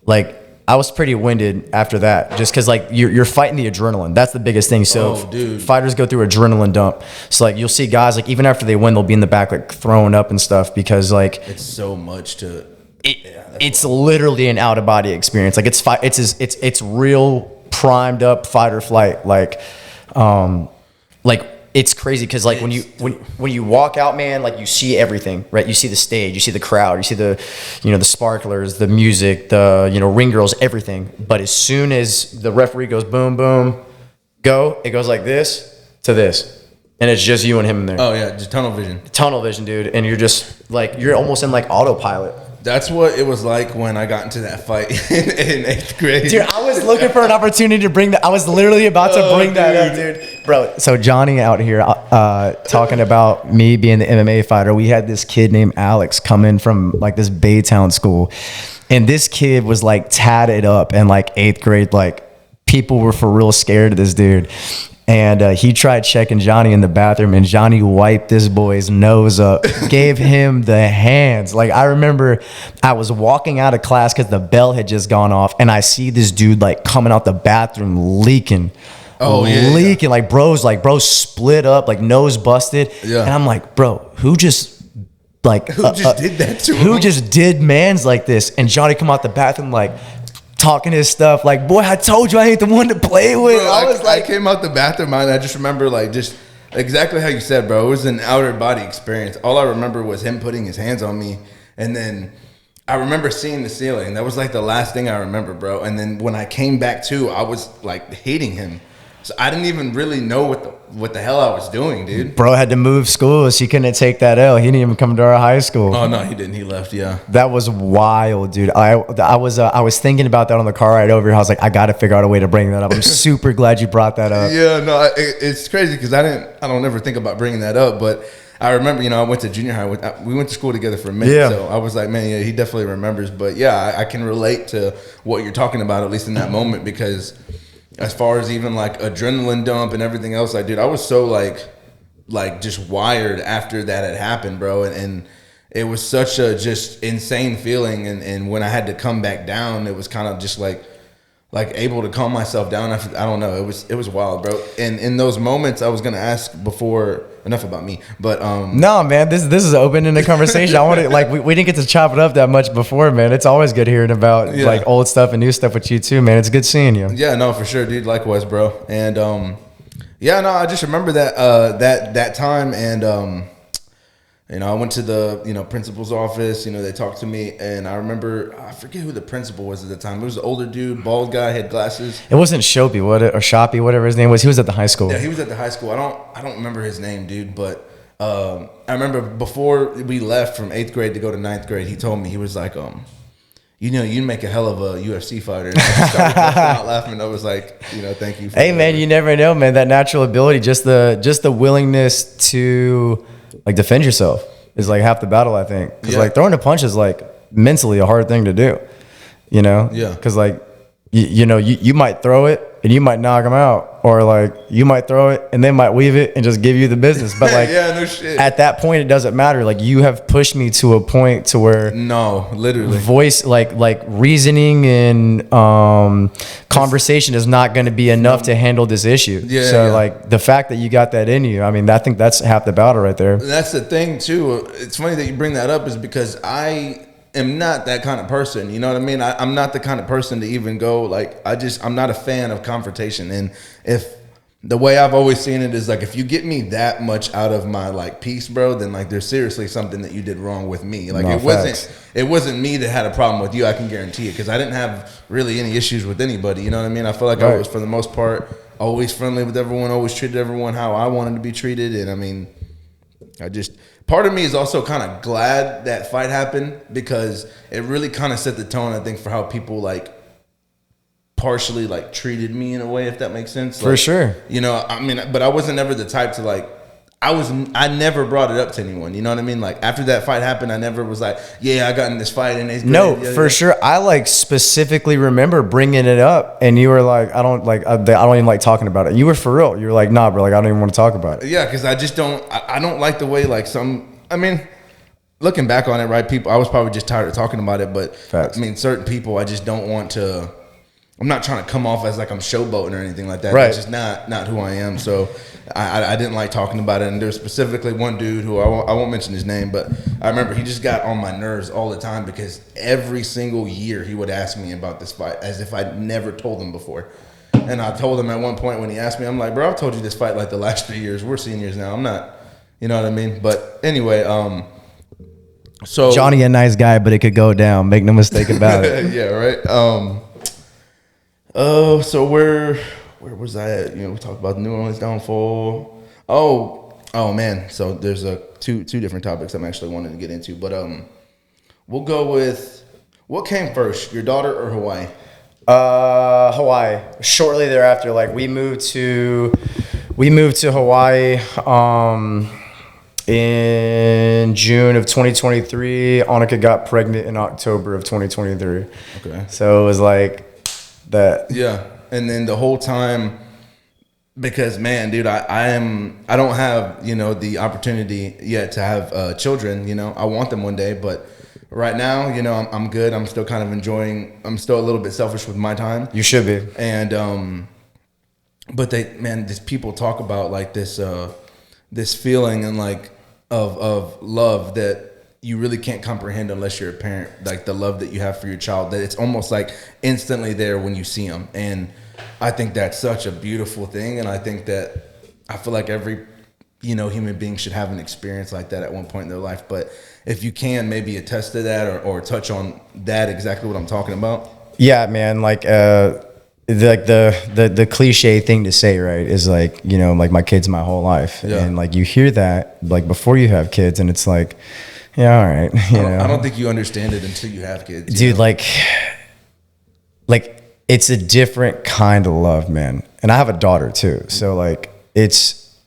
like I was pretty winded after that, just because like you're fighting the adrenaline. That's the biggest thing. So fighters go through adrenaline dump. So like you'll see guys like even after they win, they'll be in the back like throwing up and stuff because like it's so much to. It's literally an out of body experience. Like it's real primed up fight or flight. Like it's crazy because like when you walk out, man, like you see everything, right? You see the stage, you see the crowd, you see the the sparklers, the music, the ring girls, everything. But as soon as the referee goes boom boom, go, it goes like this to this, and it's just you and him in there. Oh yeah, just tunnel vision, dude. And you're just like you're almost in like autopilot. That's what it was like when I got into that fight in 8th grade. Dude, I was looking for an opportunity to bring that. I was literally about to bring that up, dude. Bro, so Johnny out here talking about me being the MMA fighter. We had this kid named Alex come in from like this Baytown school. And this kid was like tatted up in like 8th grade. Like people were for real scared of this dude. And he tried checking Johnny in the bathroom, and Johnny wiped this boy's nose up, gave him the hands. Like, I remember I was walking out of class because the bell had just gone off, and I see this dude, like, coming out the bathroom leaking. Leaking. Like, bro's split up, like, nose busted. Yeah. And I'm like, bro, who just did that to him? Who just did mans like this? And Johnny come out the bathroom, like, talking his stuff like, boy, I told you I ain't the one to play with. Bro, I came out the bathroom and I just remember like just exactly how you said, bro. It was an outer body experience. All I remember was him putting his hands on me, and then I remember seeing the ceiling. That was like the last thing I remember, bro. And then when I came back to, I was like hating him. So I didn't even really know what the hell I was doing, dude. Bro had to move schools. He couldn't take that L. He didn't even come to our high school. Oh no, he didn't. He left. Yeah, that was wild, dude. I was thinking about that on the car ride over here. I was like, I got to figure out a way to bring that up. I'm super glad you brought that up. Yeah, no, it's crazy because I don't ever think about bringing that up, but I remember, I went to junior high. We went to school together for a minute, yeah. So I was like, man, yeah, he definitely remembers. But yeah, I can relate to what you're talking about, at least in that moment, because as far as even like adrenaline dump and everything else, I was so like just wired after that had happened, bro. And it was such a just insane feeling. And when I had to come back down, it was kind of just like able to calm myself down after, I don't know. It was wild, bro. And in those moments, I was going to ask before, enough about me, but no, man, this is open in the conversation. I want to like we didn't get to chop it up that much before, man. It's always good hearing about like old stuff and new stuff with you too, man. It's good seeing you. Yeah, no, for sure, dude. Likewise, bro. And yeah, no, I just remember that that time, and I went to the principal's office. They talked to me, and I remember, I forget who the principal was at the time. It was an older dude, bald guy, had glasses. It wasn't Shopey, or Shoppy, whatever his name was. He was at the high school. Yeah, he was at the high school. I don't remember his name, dude, but I remember before we left from 8th grade to go to 9th grade, he told me, he was like, you make a hell of a UFC fighter. And I just started out laughing. I was like, thank you. Hey, man, you never know, man. That natural ability, just the willingness to like defend yourself is like half the battle, I think. Because like throwing a punch is like mentally a hard thing to do, Yeah. Because like you might throw it and you might knock them out, or like you might throw it and they might weave it and just give you the business. But like, yeah, no shit. At that point, it doesn't matter. Like you have pushed me to a point to where no, literally voice, like reasoning and conversation is not going to be enough to handle this issue. Yeah, so yeah. like the fact that you got that in you, I mean, I think that's half the battle right there. That's the thing too. It's funny that you bring that up, is because I am not that kind of person. You know what I mean? I'm not the kind of person to even go like, I'm not a fan of confrontation. And if the way I've always seen it is like, if you get me that much out of my like peace, bro, then like there's seriously something that you did wrong with me. Like it wasn't me that had a problem with you. I can guarantee it, because I didn't have really any issues with anybody. You know what I mean? I feel like I was, for the most part, always friendly with everyone, always treated everyone how I wanted to be treated. And I mean, part of me is also kind of glad that fight happened, because it really kind of set the tone, I think, for how people like partially like treated me in a way, if that makes sense. For sure. You know, I mean, but I wasn't ever the type to like, I never brought it up to anyone. You know what I mean? Like after that fight happened, I never was like, yeah, I got in this fight and for sure. I like specifically remember bringing it up, and you were like, I don't even like talking about it. You were for real. You were like, nah, bro, like I don't even want to talk about it. Yeah, because I just don't. I don't like the way like I mean, looking back on it, right? People, I was probably just tired of talking about it, but Facts. I mean, certain people, I just don't want to. I'm not trying to come off as like I'm showboating or anything like that. Right. That's just not who I am. So I didn't like talking about it. And there's specifically one dude who I won't mention his name, but I remember he just got on my nerves all the time, because every single year he would ask me about this fight as if I'd never told him before. And I told him at one point when he asked me, I'm like, bro, I've told you this fight like the last 3 years. We're seniors now. I'm not, you know what I mean? But anyway, so Johnny, a nice guy, but it could go down. Make no mistake about it. yeah, right. So where was I at? You know, we talked about New Orleans downfall. Oh man. So there's two different topics I'm actually wanting to get into, but we'll go with, what came first, your daughter or Hawaii? Hawaii. Shortly thereafter, like we moved to Hawaii in June of 2023. Annika got pregnant in October of 2023. Okay. So it was like that. Yeah. And then the whole time, because man, dude, I don't have, you know, the opportunity yet to have children. You know, I want them one day, but right now, you know, I'm good. I'm still kind of enjoying. I'm still a little bit selfish with my time. You should be. And but these people talk about like this feeling and like of love that you really can't comprehend unless you're a parent. Like the love that you have for your child, that it's almost like instantly there when you see them. And I think that's such a beautiful thing. And I feel like every, you know, human being should have an experience like that at one point in their life. But if you can maybe attest to that or touch on that, exactly what I'm talking about. Yeah, man. Like, the cliche thing to say, right, is like, you know, like my kid's my whole life. Yeah. And like you hear that like before you have kids, and it's like, yeah, all right. I don't think you understand it until you have kids. Dude, like it's a different kind of love, man. And I have a daughter too. So like it's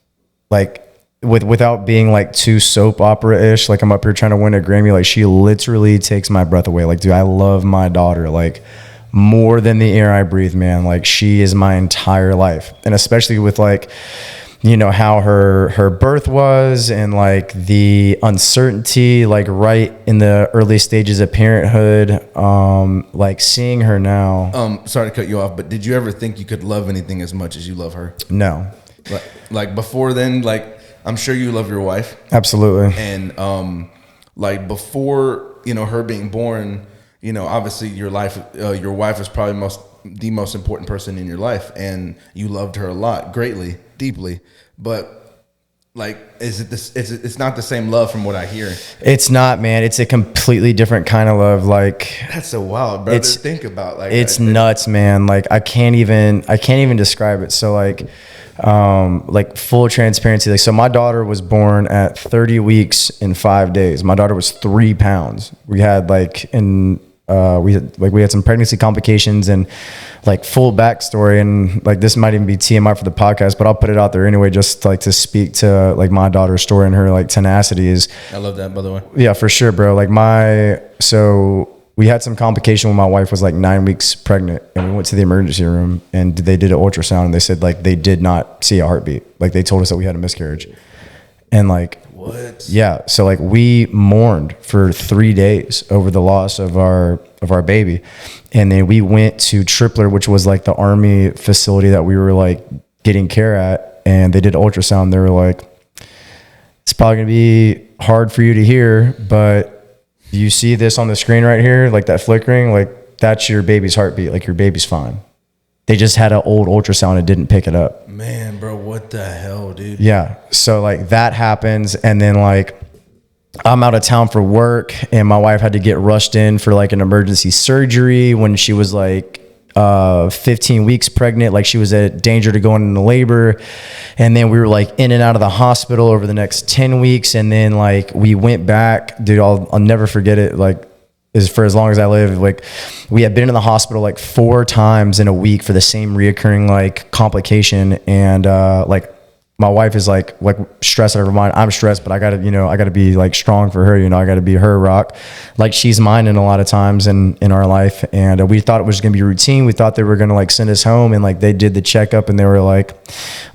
like without being like too soap opera-ish, like I'm up here trying to win a Grammy, like she literally takes my breath away. Like, dude, I love my daughter like more than the air I breathe, man. Like she is my entire life. And especially with like, you know, how her birth was and like the uncertainty, like right in the early stages of parenthood, like seeing her now. Sorry to cut you off, but did you ever think you could love anything as much as you love her? No. Like before then, like I'm sure you love your wife. Absolutely. And like before, you know, her being born, you know, obviously your wife is probably the most important person in your life, and you loved her a lot, greatly, deeply. But like, it's not the same love from what I hear. It's not, man. It's a completely different kind of love. Like, that's so wild, bro, to think about. Like, it's nuts, man. Like I can't even describe it. So like full transparency. Like, so my daughter was born at 30 weeks and 5 days. My daughter was 3 pounds. We had we had some pregnancy complications and like full backstory, and like this might even be TMI for the podcast, but I'll put it out there anyway, just like to speak to like my daughter's story and her like tenacity is. I love that, by the way. Yeah, for sure, bro. Like so we had some complication when my wife was like 9 weeks pregnant, and we went to the emergency room and they did an ultrasound, and they said like they did not see a heartbeat. Like they told us that we had a miscarriage. And like, what? Yeah. So like we mourned for 3 days over the loss of our baby. And then we went to Tripler, which was like the Army facility that we were like getting care at. And they did ultrasound. They were like, it's probably going to be hard for you to hear, but you see this on the screen right here, like that flickering, like that's your baby's heartbeat. Like your baby's fine. They just had an old ultrasound and didn't pick it up. Man, bro, what the hell, dude? Yeah. So like that happens. And then like I'm out of town for work, and my wife had to get rushed in for like an emergency surgery when she was like 15 weeks pregnant. Like she was at danger to going into labor. And then we were like in and out of the hospital over the next 10 weeks. And then like we went back, dude, I'll never forget it. Like is for as long as I live, like we had been in the hospital like 4 times in a week for the same reoccurring like complication. And like my wife is like stressed out of her mind. I'm stressed, but I gotta be like strong for her. I gotta be her rock. Like she's mine in a lot of times in our life. And we thought it was gonna be routine. We thought they were gonna like send us home, and like they did the checkup, and they were like,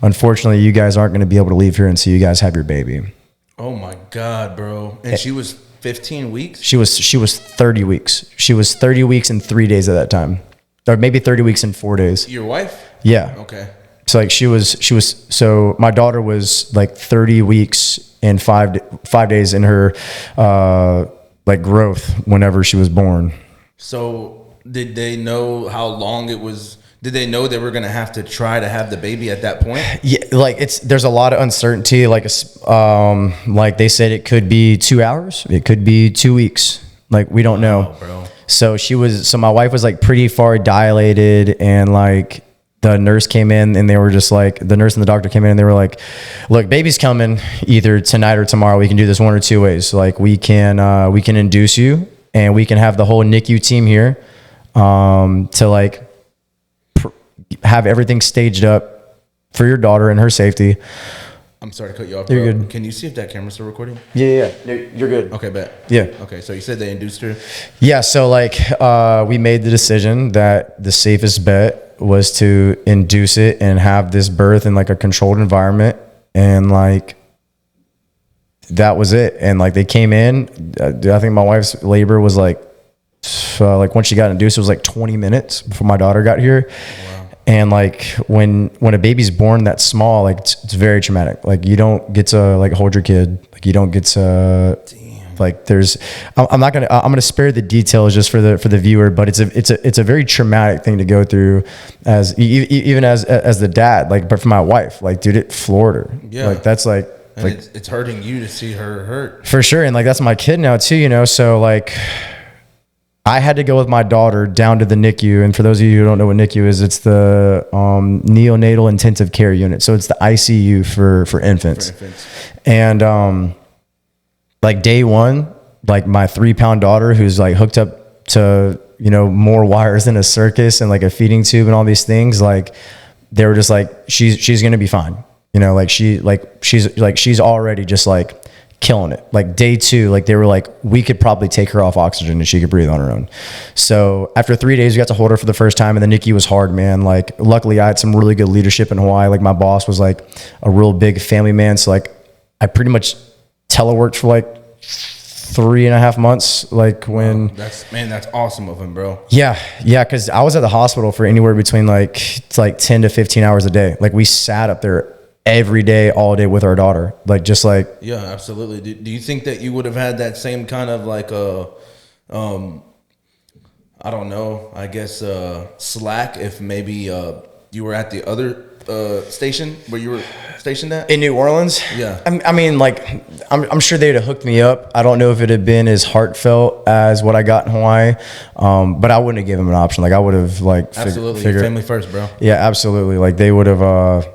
unfortunately, you guys aren't gonna be able to leave here until you guys have your baby. Oh my God, bro. And she was 15 weeks? She was 30 weeks. She was 30 weeks and 3 days at that time. Or maybe 30 weeks and 4 days. Your wife? Yeah. Okay. So like so my daughter was like 30 weeks and 5 days in her like growth whenever she was born. So did they know how long it was? Did they know they were going to have to try to have the baby at that point? Yeah, like there's a lot of uncertainty. Like like they said, it could be 2 hours, it could be 2 weeks. Like we don't know. Bro. So my wife was like pretty far dilated, and like the nurse came in, and they were just like, the nurse and the doctor came in, and they were like, look, baby's coming either tonight or tomorrow. We can do this one or two ways. Like we can induce you, and we can have the whole NICU team here to like have everything staged up for your daughter and her safety. I'm sorry to cut you off, You're bro. good. Can you see if that camera's still recording? Yeah. You're good. Okay, bet. Yeah. Okay, so you said they induced her? Yeah, so like we made the decision that the safest bet was to induce it and have this birth in like a controlled environment, and like that was it. And like they came in, I think my wife's labor was like once she got induced, it was like 20 minutes before my daughter got here. Wow. And like when a baby's born that small, like it's very traumatic. Like you don't get to like hold your kid. Like you don't get to like I'm gonna spare the details just for the viewer, but it's a very traumatic thing to go through as even as the dad. Like, but for my wife, like dude, it floored her. Yeah. Like that's like. And like it's hurting you to see her hurt. For sure. And like that's my kid now too, so like I had to go with my daughter down to the NICU. And for those of you who don't know what NICU is, it's the neonatal intensive care unit. So it's the ICU for infants. And like day one, like my 3-pound daughter, who's like hooked up to, more wires than a circus and like a feeding tube and all these things, like they were just like, she's going to be fine. She's already just like killing it. Like day 2, like they were like, we could probably take her off oxygen and she could breathe on her own. So after 3 days, we got to hold her for the first time, and the NICU was hard, man. Like luckily I had some really good leadership in Hawaii. Like my boss was like a real big family man. So like I pretty much teleworked for like 3.5 months. Like when that's awesome of him, bro. Yeah. Cause I was at the hospital for anywhere between like 10 to 15 hours a day. Like we sat up there every day, all day with our daughter. Like just like, yeah, absolutely. Do you think that you would have had that same kind of like I don't know, I guess slack if maybe you were at the other station where you were stationed at in New Orleans? Yeah. I mean, like I'm sure they'd have hooked me up. I don't know if it had been as heartfelt as what I got in Hawaii, but I wouldn't have given them an option. Like I would have like absolutely figured, family first, bro. Yeah, absolutely. Like they would have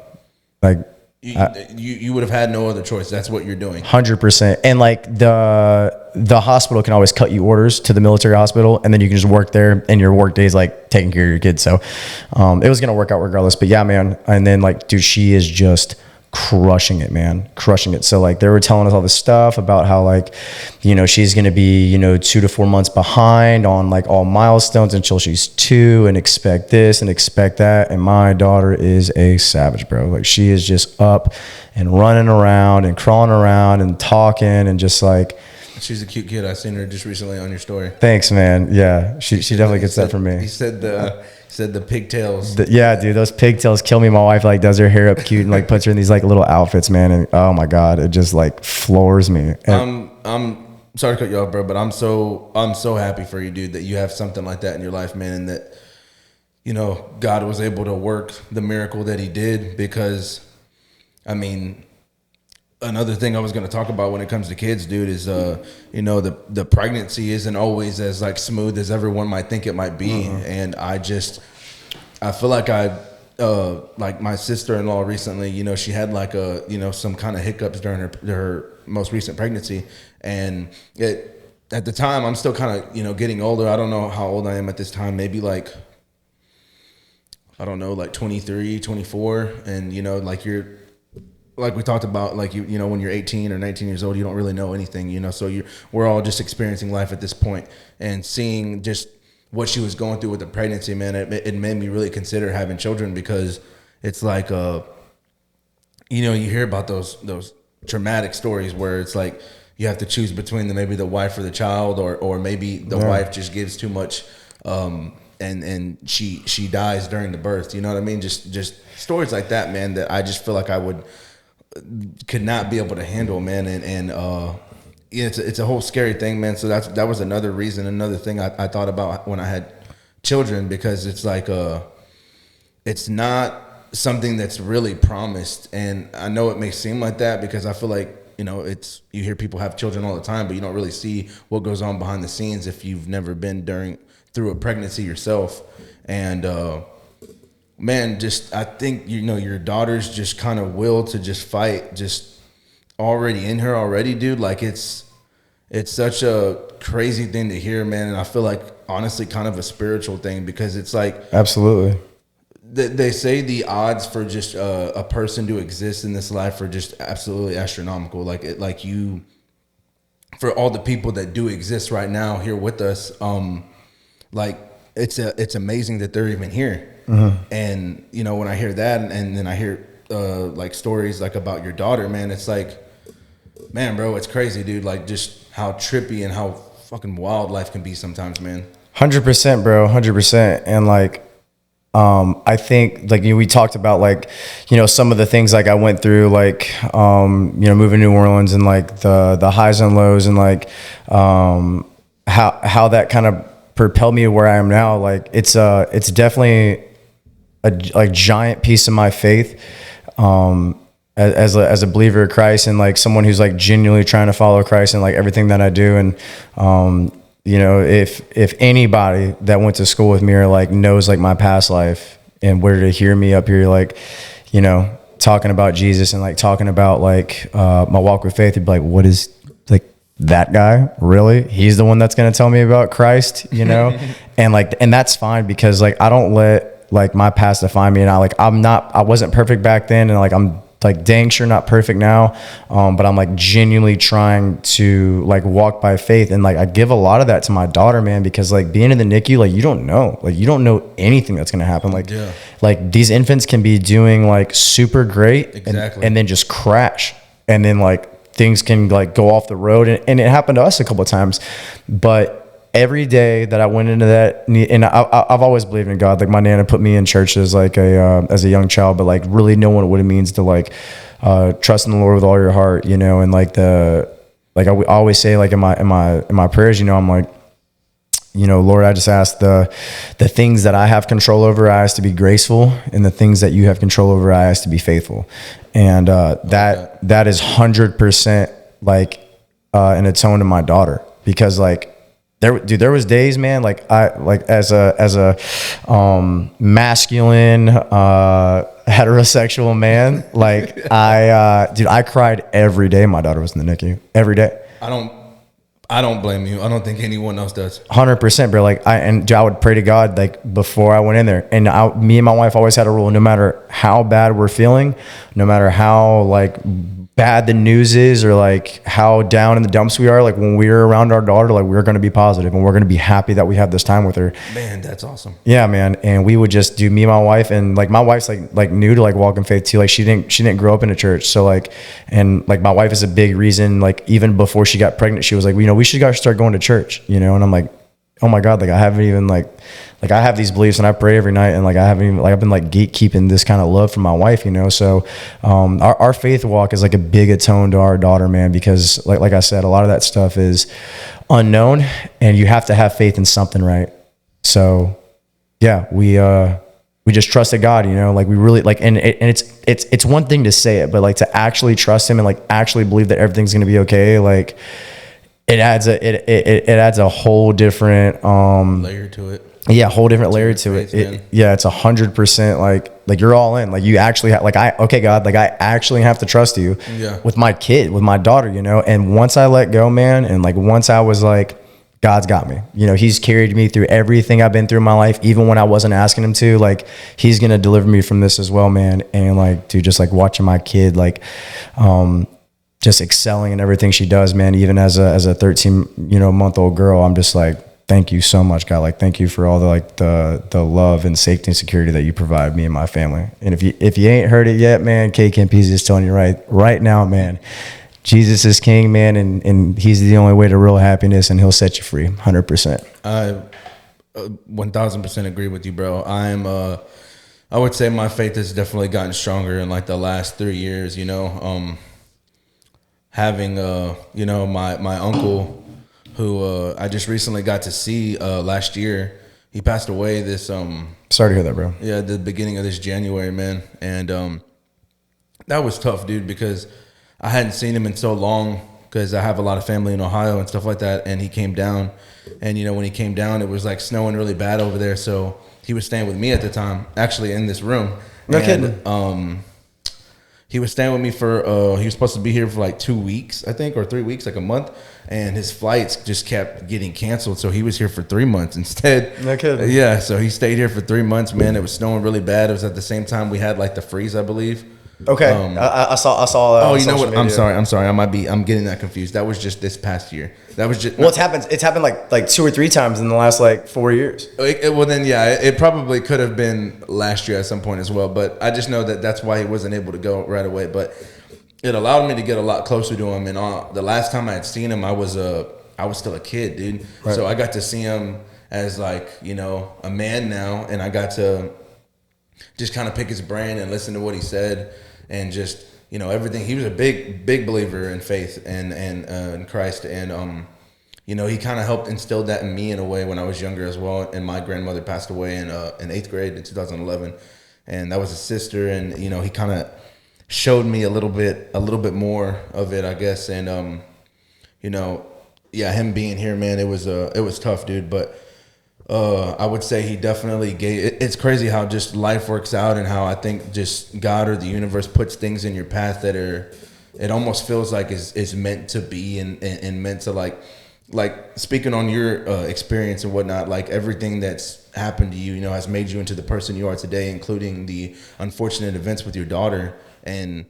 like. You would have had no other choice. That's what you're doing. 100%. And like the hospital can always cut you orders to the military hospital, and then you can just work there, and your work day is like taking care of your kids. So it was going to work out regardless. But yeah, man. And then like, dude, she is just crushing it, man, crushing it. So like they were telling us all this stuff about how like, you know, she's going to be, you know, 2 to 4 months behind on like all milestones until she's 2, and expect this and expect that. And my daughter is a savage, bro. Like she is just up and running around and crawling around and talking and just like, she's a cute kid. I seen her just recently on your story. Thanks, man. Yeah, she definitely gets that from me. He said the pigtails. Yeah, dude, those pigtails kill me. My wife like does her hair up cute and like puts her in these like little outfits, man. And oh my god, it just like floors me. And I'm sorry to cut you off, bro, but I'm so happy for you, dude, that you have something like that in your life, man, and that, you know, God was able to work the miracle that He did. Because, I mean, another thing I was going to talk about when it comes to kids, dude, is you know, the pregnancy isn't always as like smooth as everyone might think it might be. And I feel like like my sister-in-law recently, you know, she had like you know, some kind of hiccups during her most recent pregnancy, and at the time I'm still kind of, you know, getting older. I don't know how old I am at this time, maybe like, I don't know, like 23, 24, and you know, like like we talked about, like you know, when you're 18 or 19 years old, you don't really know anything, you know. So we're all just experiencing life at this point, and seeing just what she was going through with the pregnancy, man, it made me really consider having children. Because it's like, you know, you hear about those traumatic stories where it's like you have to choose between maybe the wife or the child, or maybe the wife just gives too much, and she dies during the birth. You know what I mean? Just stories like that, man, that I just feel like I could not be able to handle, man. And yeah, it's a whole scary thing, man. So that was another thing I thought about when I had children, because it's like it's not something that's really promised. And I know it may seem like that, because I feel like, you know, you hear people have children all the time, but you don't really see what goes on behind the scenes if you've never been through a pregnancy yourself. And man, just, I think, you know, your daughter's just kind of will to just fight, just already in her already, dude. Like it's such a crazy thing to hear, man. And I feel like, honestly, kind of a spiritual thing, because it's like, absolutely, they say the odds for just a person to exist in this life are just absolutely astronomical. Like for all the people that do exist right now here with us, like it's amazing that they're even here. And you know, when I hear that, and then I hear like stories like about your daughter, man, it's like, man, bro, it's crazy, dude. Like just how trippy and how fucking wild life can be sometimes, man. 100%, bro, 100%. And like, I think, like, you know, we talked about, like, you know, some of the things like I went through, like, you know, moving to New Orleans, and like the highs and lows, and like how that kind of propelled me to where I am now. Like it's definitely a like giant piece of my faith, as a believer of Christ, and like someone who's like genuinely trying to follow Christ in like everything that I do. And you know, if anybody that went to school with me or like knows like my past life, and were to hear me up here, like, you know, talking about Jesus and like talking about like my walk with faith, they'd be like, what is, like, that guy really? He's the one that's going to tell me about Christ, you know? and that's fine, because like I don't let like my past define me. And I wasn't perfect back then, and like I'm like dang sure not perfect now, but I'm like genuinely trying to like walk by faith. And like I give a lot of that to my daughter, man, because like being in the NICU, like you don't know anything that's gonna happen. Like, yeah. Like these infants can be doing like super great, exactly, and then just crash, and then like things can like go off the road, and it happened to us a couple of times. But every day that I went into that, and I've always believed in God. Like my Nana put me in church as like as a young child, but like really knowing what it means to like trust in the Lord with all your heart, you know. And like I always say, like in my prayers, you know, I'm like, you know, Lord, I just ask the things that I have control over, I ask to be graceful, and the things that you have control over, I ask to be faithful. And that is 100% like an atone to my daughter, because like there was days, man, like I like as a masculine heterosexual man, like I cried every day my daughter was in the NICU, every day. I I don't blame you. I don't think anyone else does. 100%, bro. Like I would pray to God like before I went in there, and me and my wife always had a rule: no matter how bad we're feeling, no matter how like bad the news is, or like how down in the dumps we are, like when we're around our daughter, like we're going to be positive and we're going to be happy that we have this time with her. Man, that's awesome. Yeah, man. And we would just do, me and my wife, and like my wife's like new to like walk in faith too. Like she didn't grow up in a church. So like, and like my wife is a big reason, like even before she got pregnant, she was like, we should start going to church, and I'm like, oh my God, like I haven't even like I have these beliefs and I pray every night, and like I haven't even, like I've been like gatekeeping this kind of love from my wife, so our faith walk is like a big atone to our daughter, man, because like I said, a lot of that stuff is unknown and you have to have faith in something, right? So yeah, we just trusted God, like we really like, and it's one thing to say it, but like to actually trust him and like actually believe that everything's going to be okay, like it adds a whole different layer to it. Yeah, a whole different layer to it. Yeah, it's 100% like you're all in. Like you actually have, like okay, God, like I actually have to trust you with my kid, with my daughter, And once I let go, man, and like once I was like, God's got me. He's carried me through everything I've been through in my life, even when I wasn't asking him to. Like he's gonna deliver me from this as well, man. And like, dude, just like watching my kid, like just excelling in everything she does, man. Even as a 13 month old girl, I'm just like, thank you so much, God. Like, thank you for all the love and safety and security that you provide me and my family. And if you ain't heard it yet, man, Cade Campese is telling you right now, man, Jesus is king, man, and he's the only way to real happiness, and he'll set you free, 100%. I 1000% agree with you, bro. I would say my faith has definitely gotten stronger in like the last 3 years, having my uncle, who I just recently got to see last year. He passed away this sorry to hear that, bro. Yeah, the beginning of this January, man. And that was tough, dude, because I hadn't seen him in so long, because I have a lot of family in Ohio and stuff like that. And he came down, and when he came down, it was like snowing really bad over there, so he was staying with me at the time, actually in this room. No kidding. He was staying with me for, he was supposed to be here for like 2 weeks, I think, or 3 weeks, like a month. And his flights just kept getting canceled. So he was here for 3 months instead. No kidding. Yeah. So he stayed here for 3 months, man. It was snowing really bad. It was at the same time we had like the freeze, I believe. Okay. I saw. Oh, you know what? Media. I'm sorry. I'm getting that confused. That was just this past year. That was just. Well, it's happened like 2 or 3 times in the last like 4 years. Well, then, yeah, it probably could have been last year at some point as well. But I just know that's why he wasn't able to go right away. But it allowed me to get a lot closer to him. And the last time I had seen him, I was still a kid, dude. Right. So I got to see him as like, a man now, and I got to just kind of pick his brain and listen to what he said. And just, everything. He was a big believer in faith and in Christ. And, he kind of helped instill that in me in a way when I was younger as well. And my grandmother passed away in 8th grade in 2011. And that was his sister. And, he kind of showed me a little bit more of it, I guess. And, him being here, man, it was tough, dude. But I would say he definitely gave. It's crazy how just life works out, and how I think just God or the universe puts things in your path that it almost feels like is meant to be and meant to like speaking on your experience and whatnot. Like everything that's happened to you, has made you into the person you are today, including the unfortunate events with your daughter, and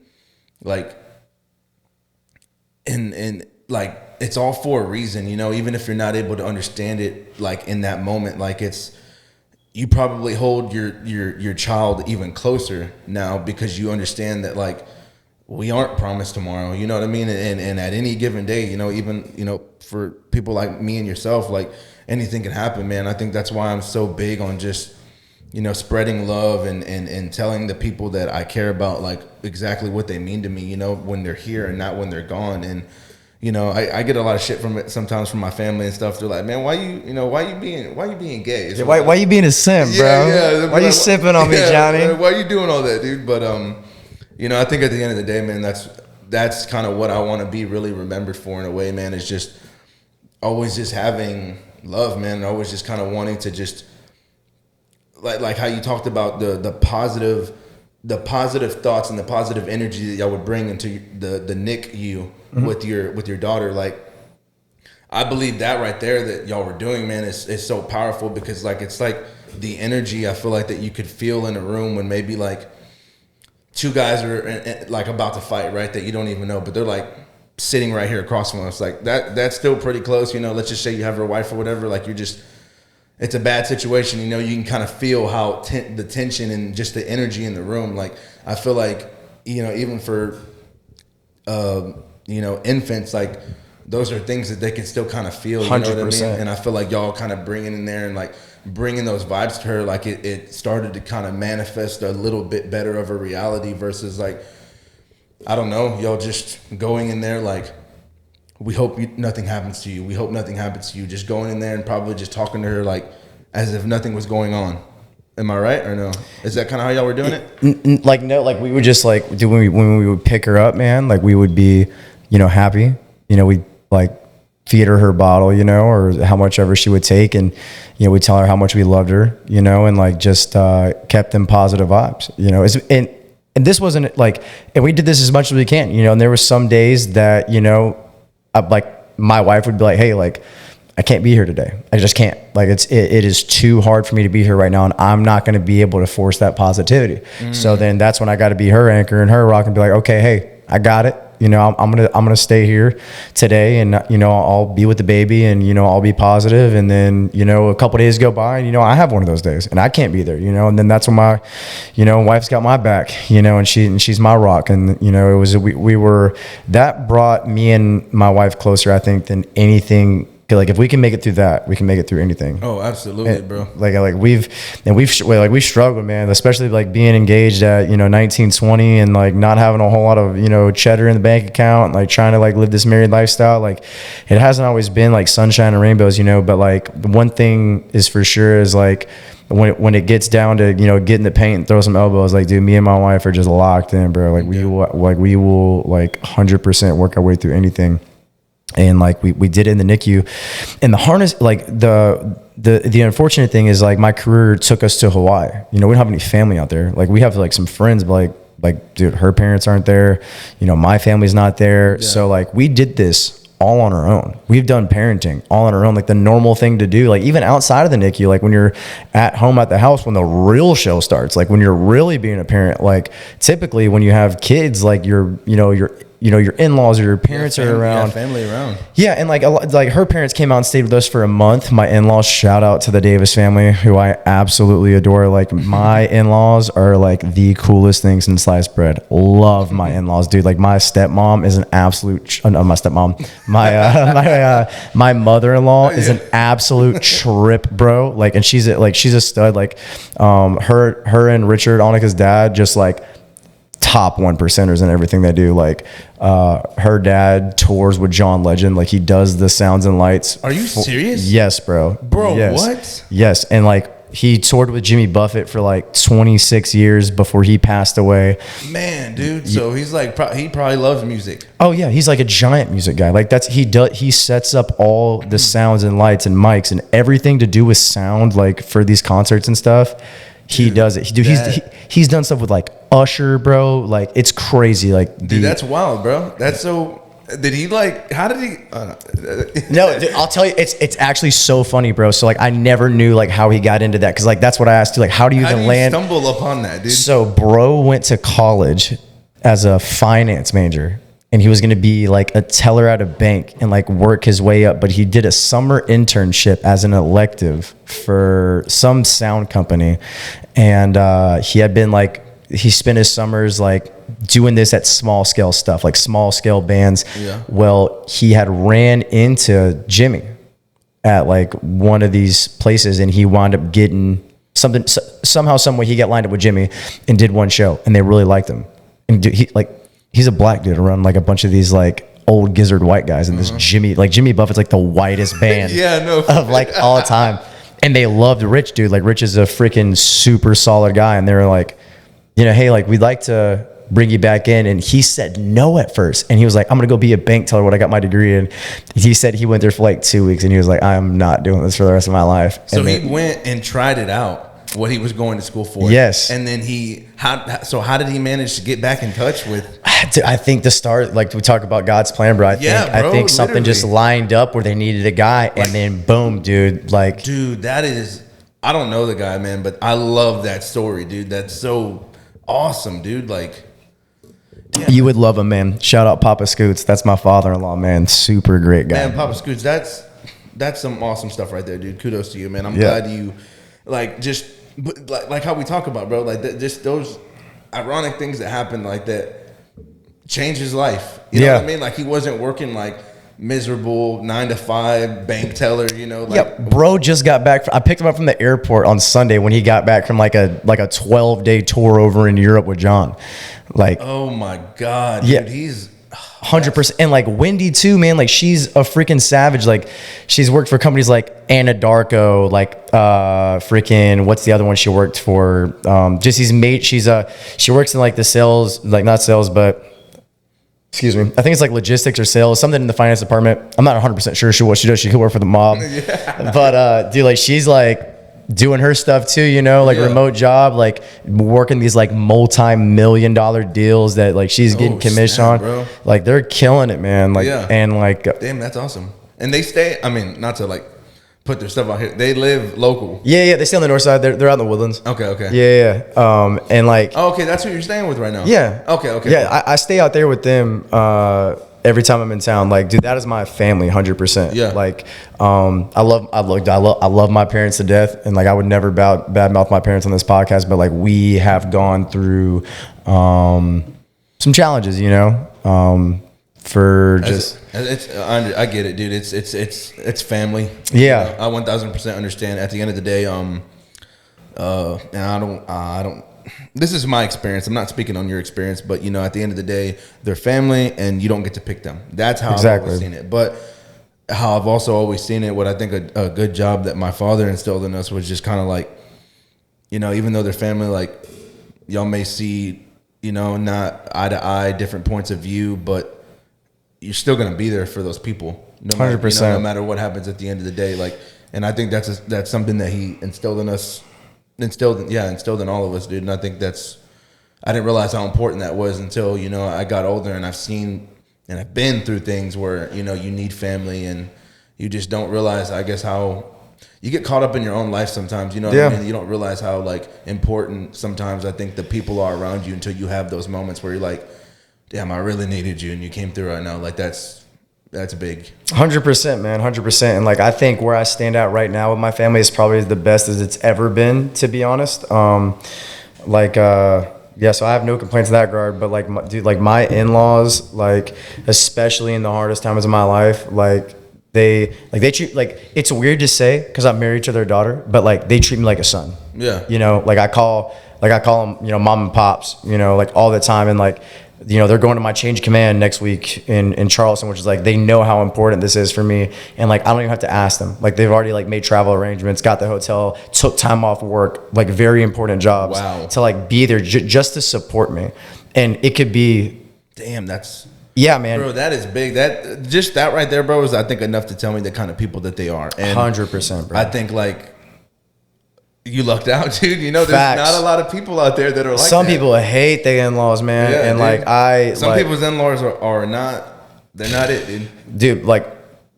it's all for a reason, even if you're not able to understand it, like in that moment, like you probably hold your child even closer now, because you understand that like we aren't promised tomorrow, you know what I mean? And at any given day, even, for people like me and yourself, like anything can happen, man. I think that's why I'm so big on just, spreading love and telling the people that I care about, like exactly what they mean to me, when they're here and not when they're gone. And, I get a lot of shit from it sometimes from my family and stuff. They're like, man, why you being gay? Yeah, why you being a simp, bro? Yeah, why you simping on me, Johnny? Why you doing all that, dude? But I think at the end of the day, man, that's kind of what I want to be really remembered for in a way, man. Is just always just having love, man, and always just kind of wanting to just like how you talked about the positive thoughts and the positive energy that y'all would bring into the NICU with your daughter. Like I believe that right there that y'all were doing, man, is so powerful because like it's like the energy I feel like that you could feel in a room when maybe like two guys are like about to fight, right? That you don't even know, but they're like sitting right here across from us. Like that's still pretty close, you know. Let's just say you have your wife or whatever. Like you're just, it's a bad situation, you know. You can kind of feel how the tension and just the energy in the room. Like I feel like, you know, even for you know, infants, like those are things that they can still kind of feel. You 100%. know what I mean? And I feel like y'all kind of bringing in there and like bringing those vibes to her, like it started to kind of manifest a little bit better of a reality versus like, I don't know, y'all just going in there like, we hope nothing happens to you. We hope nothing happens to you. Just going in there and probably just talking to her like as if nothing was going on. Am I right or no? Is that kind of how y'all were doing it? Like, no, like we would just like when we would pick her up, man, like we would be, you know, happy, you know, we'd like feed her bottle, you know, or how much ever she would take. And, you know, we'd tell her how much we loved her, you know, and like just kept them positive vibes, you know. And this wasn't like, and we did this as much as we can, you know, and there were some days that, you know, like my wife would be like, hey, like, I can't be here today. I just can't. Like it is too hard for me to be here right now, and I'm not going to be able to force that positivity. So then that's when I got to be her anchor and her rock and be like, okay, hey, I got it. You know, I'm gonna stay here today, and you know, I'll be with the baby, and you know, I'll be positive. And then you know, a couple days go by, and you know, I have one of those days, and I can't be there. You know, and then that's when my, you know, wife's got my back. You know, and she's my rock. And you know, it was we were that brought me and my wife closer, I think, than anything. Like if we can make it through that, we can make it through anything. Oh, absolutely, bro. Like we've struggled, man, especially like being engaged at, you know, 19, 20 and like not having a whole lot of, you know, cheddar in the bank account, and like trying to like live this married lifestyle. Like it hasn't always been like sunshine and rainbows, you know, but like the one thing is for sure is like when it gets down to, you know, get in the paint and throw some elbows, like, dude, me and my wife are just locked in, bro. Like we will 100% work our way through anything. And like we did it in the NICU, and the harness, like the unfortunate thing is like my career took us to Hawaii. You know, we don't have any family out there. Like we have like some friends, but like dude, her parents aren't there. You know, my family's not there. Yeah. So like we did this all on our own. We've done parenting all on our own, like the normal thing to do. Like even outside of the NICU, like when you're at home at the house, when the real show starts, like when you're really being a parent, like typically when you have kids, like your in-laws or your parents are around. Yeah, family around. Yeah, and like her parents came out and stayed with us for a month. My in-laws, shout out to the Davis family, who I absolutely adore. Like my in-laws are like the coolest things in sliced bread. Love my in-laws, dude. Like my stepmom is an absolute. My stepmom, my mother-in-law is an absolute trip, bro. Like, and she's a stud. Like, her and Richard, Annika's dad, just like top 1%ers in everything they do. Like her dad tours with John Legend. Like he does the sounds and lights. Are you serious? Yes, bro. Yes. What? Yes. And like he toured with Jimmy Buffett for like 26 years before he passed away. Man, dude. So he's like, he probably loves music. Oh yeah. He's like a giant music guy. Like he sets up all the sounds and lights and mics and everything to do with sound, like for these concerts and stuff. He does it. He's done stuff with like Usher, bro. Like it's crazy. Like dude, that's wild, bro. That's so. Did he like? How did he? No, dude, I'll tell you. It's actually so funny, bro. So like I never knew like how he got into that, because like that's what I asked you. Like how do you land? Stumble upon that, dude? So bro went to college as a finance major. And he was going to be like a teller at a bank and like work his way up. But he did a summer internship as an elective for some sound company. And he had been like, he spent his summers like doing this at small scale stuff, like small scale bands. Yeah. Well, he had ran into Jimmy at like one of these places, and he wound up getting something, somehow, some way he got lined up with Jimmy and did one show, and they really liked him. And he's a black dude around like a bunch of these like old gizzard white guys, and this Jimmy Buffett's like the whitest band of like all time. And they loved Rich, dude. Like Rich is a freaking super solid guy. And they were like, you know, hey, like we'd like to bring you back in. And he said no at first. And he was like, I'm going to go be a bank teller when I got my degree. And he said he went there for like 2 weeks, and he was like, I'm not doing this for the rest of my life. So he went and tried it out. what he was going to school for. Yes. And then how did he manage to get back in touch with? I think the start, like we talk about God's plan, bro. I think something just lined up where they needed a guy, and then boom, dude. Like, dude, that is, I don't know the guy, man, but I love that story, dude. That's so awesome, dude. Like, yeah. You would love him, man. Shout out Papa Scoots. That's my father-in-law, man. Super great guy. Man, Papa Scoots, that's some awesome stuff right there, dude. Kudos to you, man. I'm glad you, like, just like how we talk about, bro. Like, just those ironic things that happen like that changed his life. You know what I mean? Like, he wasn't working like miserable 9-to-5 bank teller, you know. Like, bro just got back. I picked him up from the airport on Sunday when he got back from like a 12-day tour over in Europe with John. Like, oh my God, dude, he's 100%. And like Wendy too, man. Like, she's a freaking savage. Like, she's worked for companies like Anadarko, like freaking what's the other one she worked for? Just these mate. She works in like the sales, like not sales, but excuse me, I think it's like logistics or sales, something in the finance department. I'm not 100% sure what she does. She could work for the mob. But dude, like, she's like doing her stuff too, you know, like remote job, like working these like multi-million-dollar deals that like she's getting commission on. Bro. Like, they're killing it, man. Like, and like, damn, that's awesome. And they stay, I mean, not to like put their stuff out here. They live local. Yeah. They stay on the north side. They're out in the Woodlands. Okay. Yeah. And like, oh, okay, that's who you're staying with right now. Yeah. Okay. Yeah, I stay out there with them every time I'm in town. Like, dude, that is my family, 100%. Yeah. Like, I love my parents to death, and like, I would never badmouth my parents on this podcast, but like, we have gone through some challenges, you know. For just, I get it, dude. It's family. Yeah, you know, I 1000% understand. At the end of the day, and I don't. This is my experience. I'm not speaking on your experience, but you know, at the end of the day, they're family, and you don't get to pick them. That's how I've always seen it. But how I've also always seen it, what I think a good job that my father instilled in us was just kind of like, you know, even though they're family, like, y'all may see, you know, not eye to eye, different points of view, but you're still gonna be there for those people, no 100%. No matter what happens at the end of the day. Like, and I think that's something that he instilled in us, instilled in all of us, dude. And I think I didn't realize how important that was until, you know, I got older and I've seen and I've been through things where, you know, you need family and you just don't realize, I guess, how you get caught up in your own life sometimes. You know what I mean? You don't realize how like important sometimes I think the people are around you until you have those moments where you're like, damn, I really needed you, and you came through right now. Like, that's big. 100%, man, 100%. And like, I think where I stand out right now with my family is probably the best as it's ever been, to be honest. So I have no complaints in that regard. But like, my in-laws, like, especially in the hardest times of my life, like, they treat, like, it's weird to say because I'm married to their daughter, but like, they treat me like a son. Yeah. You know, like I call them, you know, mom and pops, you know, like all the time. And like, you know, they're going to my change of command next week in Charleston, which is like, they know how important this is for me. And like, I don't even have to ask them. Like, they've already like made travel arrangements, got the hotel, took time off work, like very important jobs to like be there just to support me. And it could be, damn, that's, yeah, man, bro, that is big. That right there, bro, is I think enough to tell me the kind of people that they are. And 100%, bro. I think like, you lucked out, dude. You know, there's not a lot of people out there that are like some people hate their in-laws, man. Yeah, and dude. Some people's in-laws are not, they're not it, dude. Dude, like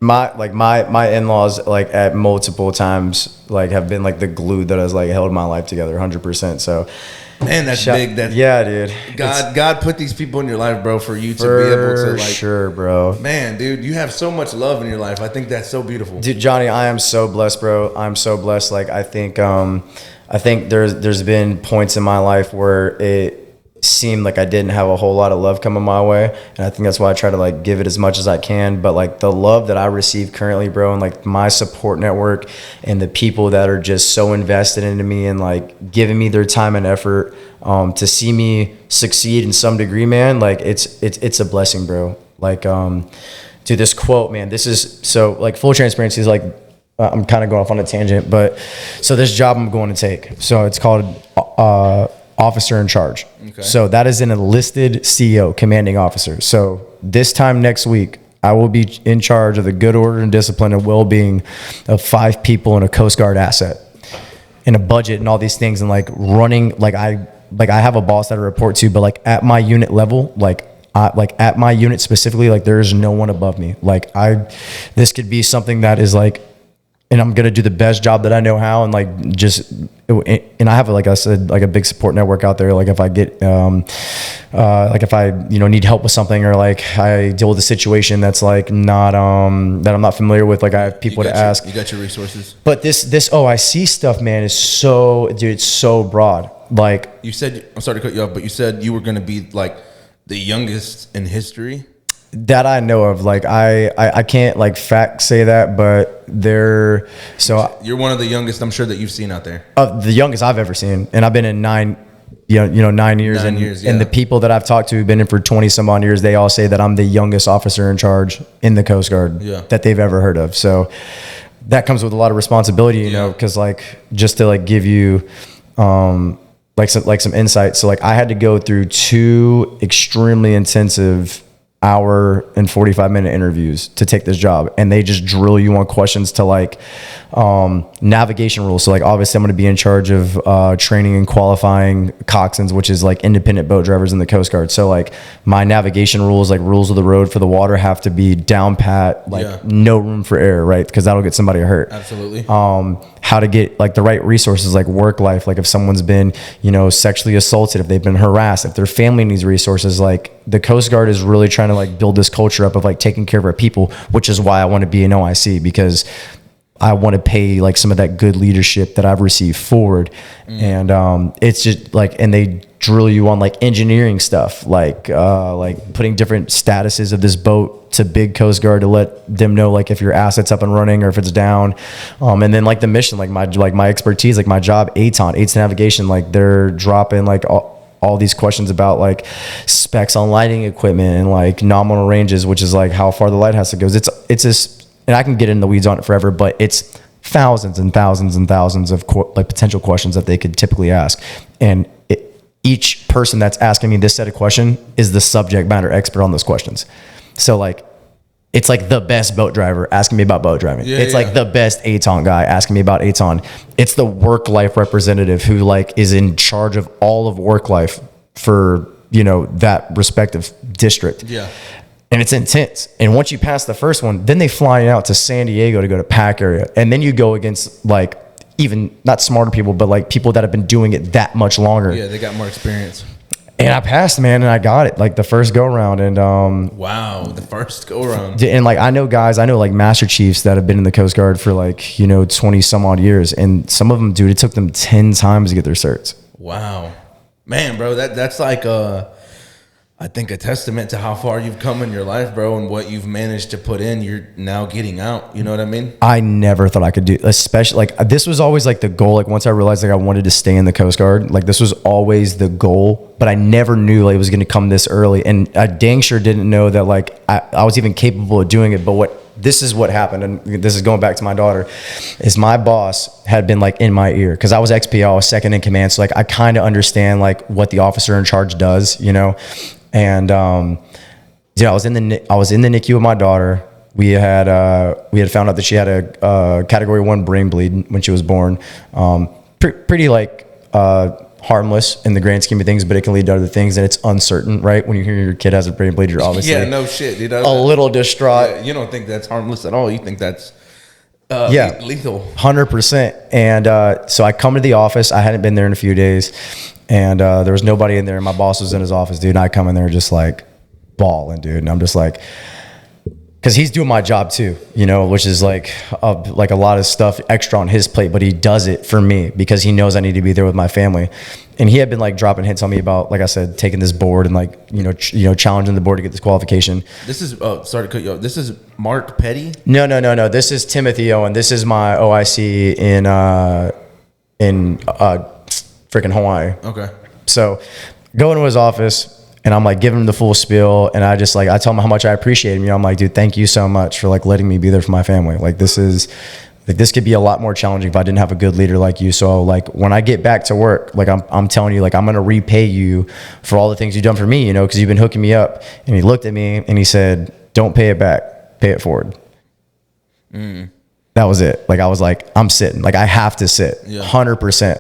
my in-laws, like, at multiple times, like, have been like the glue that has like held my life together 100%. So, man, that's big. Dude. God put these people in your life, bro, for you to be able to, like, sure, bro. Man, dude, you have so much love in your life. I think that's so beautiful. Dude, Johnny, I am so blessed, bro. I'm so blessed. Like, I think there's been points in my life where it seemed like I didn't have a whole lot of love coming my way, and I think that's why I try to like give it as much as I can. But like, the love that I receive currently, bro, and like my support network and the people that are just so invested into me and like giving me their time and effort to see me succeed in some degree, man, like it's a blessing, bro. Like, dude, this quote, man, this is so, like, full transparency is like, I'm kind of going off on a tangent, but so this job I'm going to take, so it's called officer in charge. Okay. So that is an enlisted CEO, commanding officer. So this time next week, I will be in charge of the good order and discipline and well-being of 5 people in a Coast Guard asset. and a budget and all these things, and like running, like I have a boss that I report to, but like at my unit level, like at my unit specifically, like there is no one above me. Like this could be something that is like, and I'm going to do the best job that I know how. And like, and I have, like I said, like a big support network out there. Like if I get, like if I, need help with something, or like I deal with a situation that's like not, that I'm not familiar with, like I have people to ask. You got your resources. But this OIC stuff, man, is so, dude, it's so broad. Like you said, I'm sorry to cut you off, but you said you were going to be like the youngest in history. That I know of. Like I can't like fact say that, but you're one of the youngest I'm sure that you've seen out there. The youngest I've ever seen, and I've been in 9 years. 9 years, and the people that I've talked to who've been in for 20 some odd years, they all say that I'm the youngest officer in charge in the Coast Guard that they've ever heard of. So that comes with a lot of responsibility, you know, because like just to like give you like some insight. So like I had to go through 2 extremely intensive hour and 45-minute interviews to take this job, and they just drill you on questions to like navigation rules. So like obviously I'm going to be in charge of training and qualifying coxswains, which is like independent boat drivers in the Coast Guard. So like my navigation rules, like rules of the road for the water, have to be down pat, like no room for error, right? Because that'll get somebody hurt. Absolutely. How to get like the right resources, like work life, like if someone's been sexually assaulted, if they've been harassed, if their family needs resources. Like the Coast Guard is really trying to like build this culture up of like taking care of our people, which is why I want to be an OIC, because I want to pay like some of that good leadership that I've received forward. And it's just like, and they drill you on like engineering stuff, like putting different statuses of this boat to big Coast Guard to let them know like if your asset's up and running or if it's down. And then like the mission, like my expertise, like my job, ATON navigation, like they're dropping like all these questions about like specs on lighting equipment and like nominal ranges, which is like how far the light has to go. It's this, and I can get in the weeds on it forever, but it's thousands and thousands and thousands of like potential questions that they could typically ask. And each person that's asking me this set of question is the subject matter expert on those questions. So like, it's like the best boat driver asking me about boat driving. It's like the best ATON guy asking me about ATON. It's the work life representative who like is in charge of all of work life for, that respective district. Yeah. And it's intense. And once you pass the first one, then they fly you out to San Diego to go to PAC area. And then you go against like even not smarter people, but like people that have been doing it that much longer. Yeah, they got more experience. And I passed, man, and I got it like the first go round. And wow, the first go round. And like I know like Master Chiefs that have been in the Coast Guard for like 20 some odd years, and some of them, dude, it took them 10 times to get their certs. Wow, man, bro, that's like I think a testament to how far you've come in your life, bro, and what you've managed to put in. You're now getting out. You know what I mean? I never thought I could do, especially like this was always like the goal. Like once I realized like I wanted to stay in the Coast Guard, like this was always the goal, but I never knew like it was going to come this early. And I dang sure didn't know that like I was even capable of doing it. But this is what happened. And this is going back to my daughter, is my boss had been like in my ear, because I was XPO, I was second in command. So like I kind of understand like what the officer in charge does, And I was in the NICU with my daughter. We had found out that she had a category 1 brain bleed when she was born. Pretty like harmless in the grand scheme of things, but it can lead to other things, and it's uncertain, right? When you hear your kid has a brain bleed, you're obviously no shit, dude. A little distraught. Yeah, you don't think that's harmless at all. You think that's lethal. 100%. And so I come to the office. I hadn't been there in a few days. And there was nobody in there. My boss was in his office, dude. And I come in there just like bawling, dude. And I'm just like, because he's doing my job too, which is like a lot of stuff extra on his plate. But he does it for me because he knows I need to be there with my family. And he had been like dropping hints on me about, like I said, taking this board and like challenging the board to get this qualification. This is sorry to cut you off. This is Mark Petty. No. This is Timothy Owen. This is my OIC in freaking Hawaii. Okay. So go into his office and I'm like giving him the full spiel, and I just like I tell him how much I appreciate him. I'm like, dude, thank you so much for like letting me be there for my family. Like this could be a lot more challenging if I didn't have a good leader like you. So like when I get back to work, like I'm telling you, like I'm gonna repay you for all the things you've done for me, because you've been hooking me up. And he looked at me and he said, don't pay it back, pay it forward. that was it. Like I was like, I'm sitting. Like I have to sit. Yeah. 100%.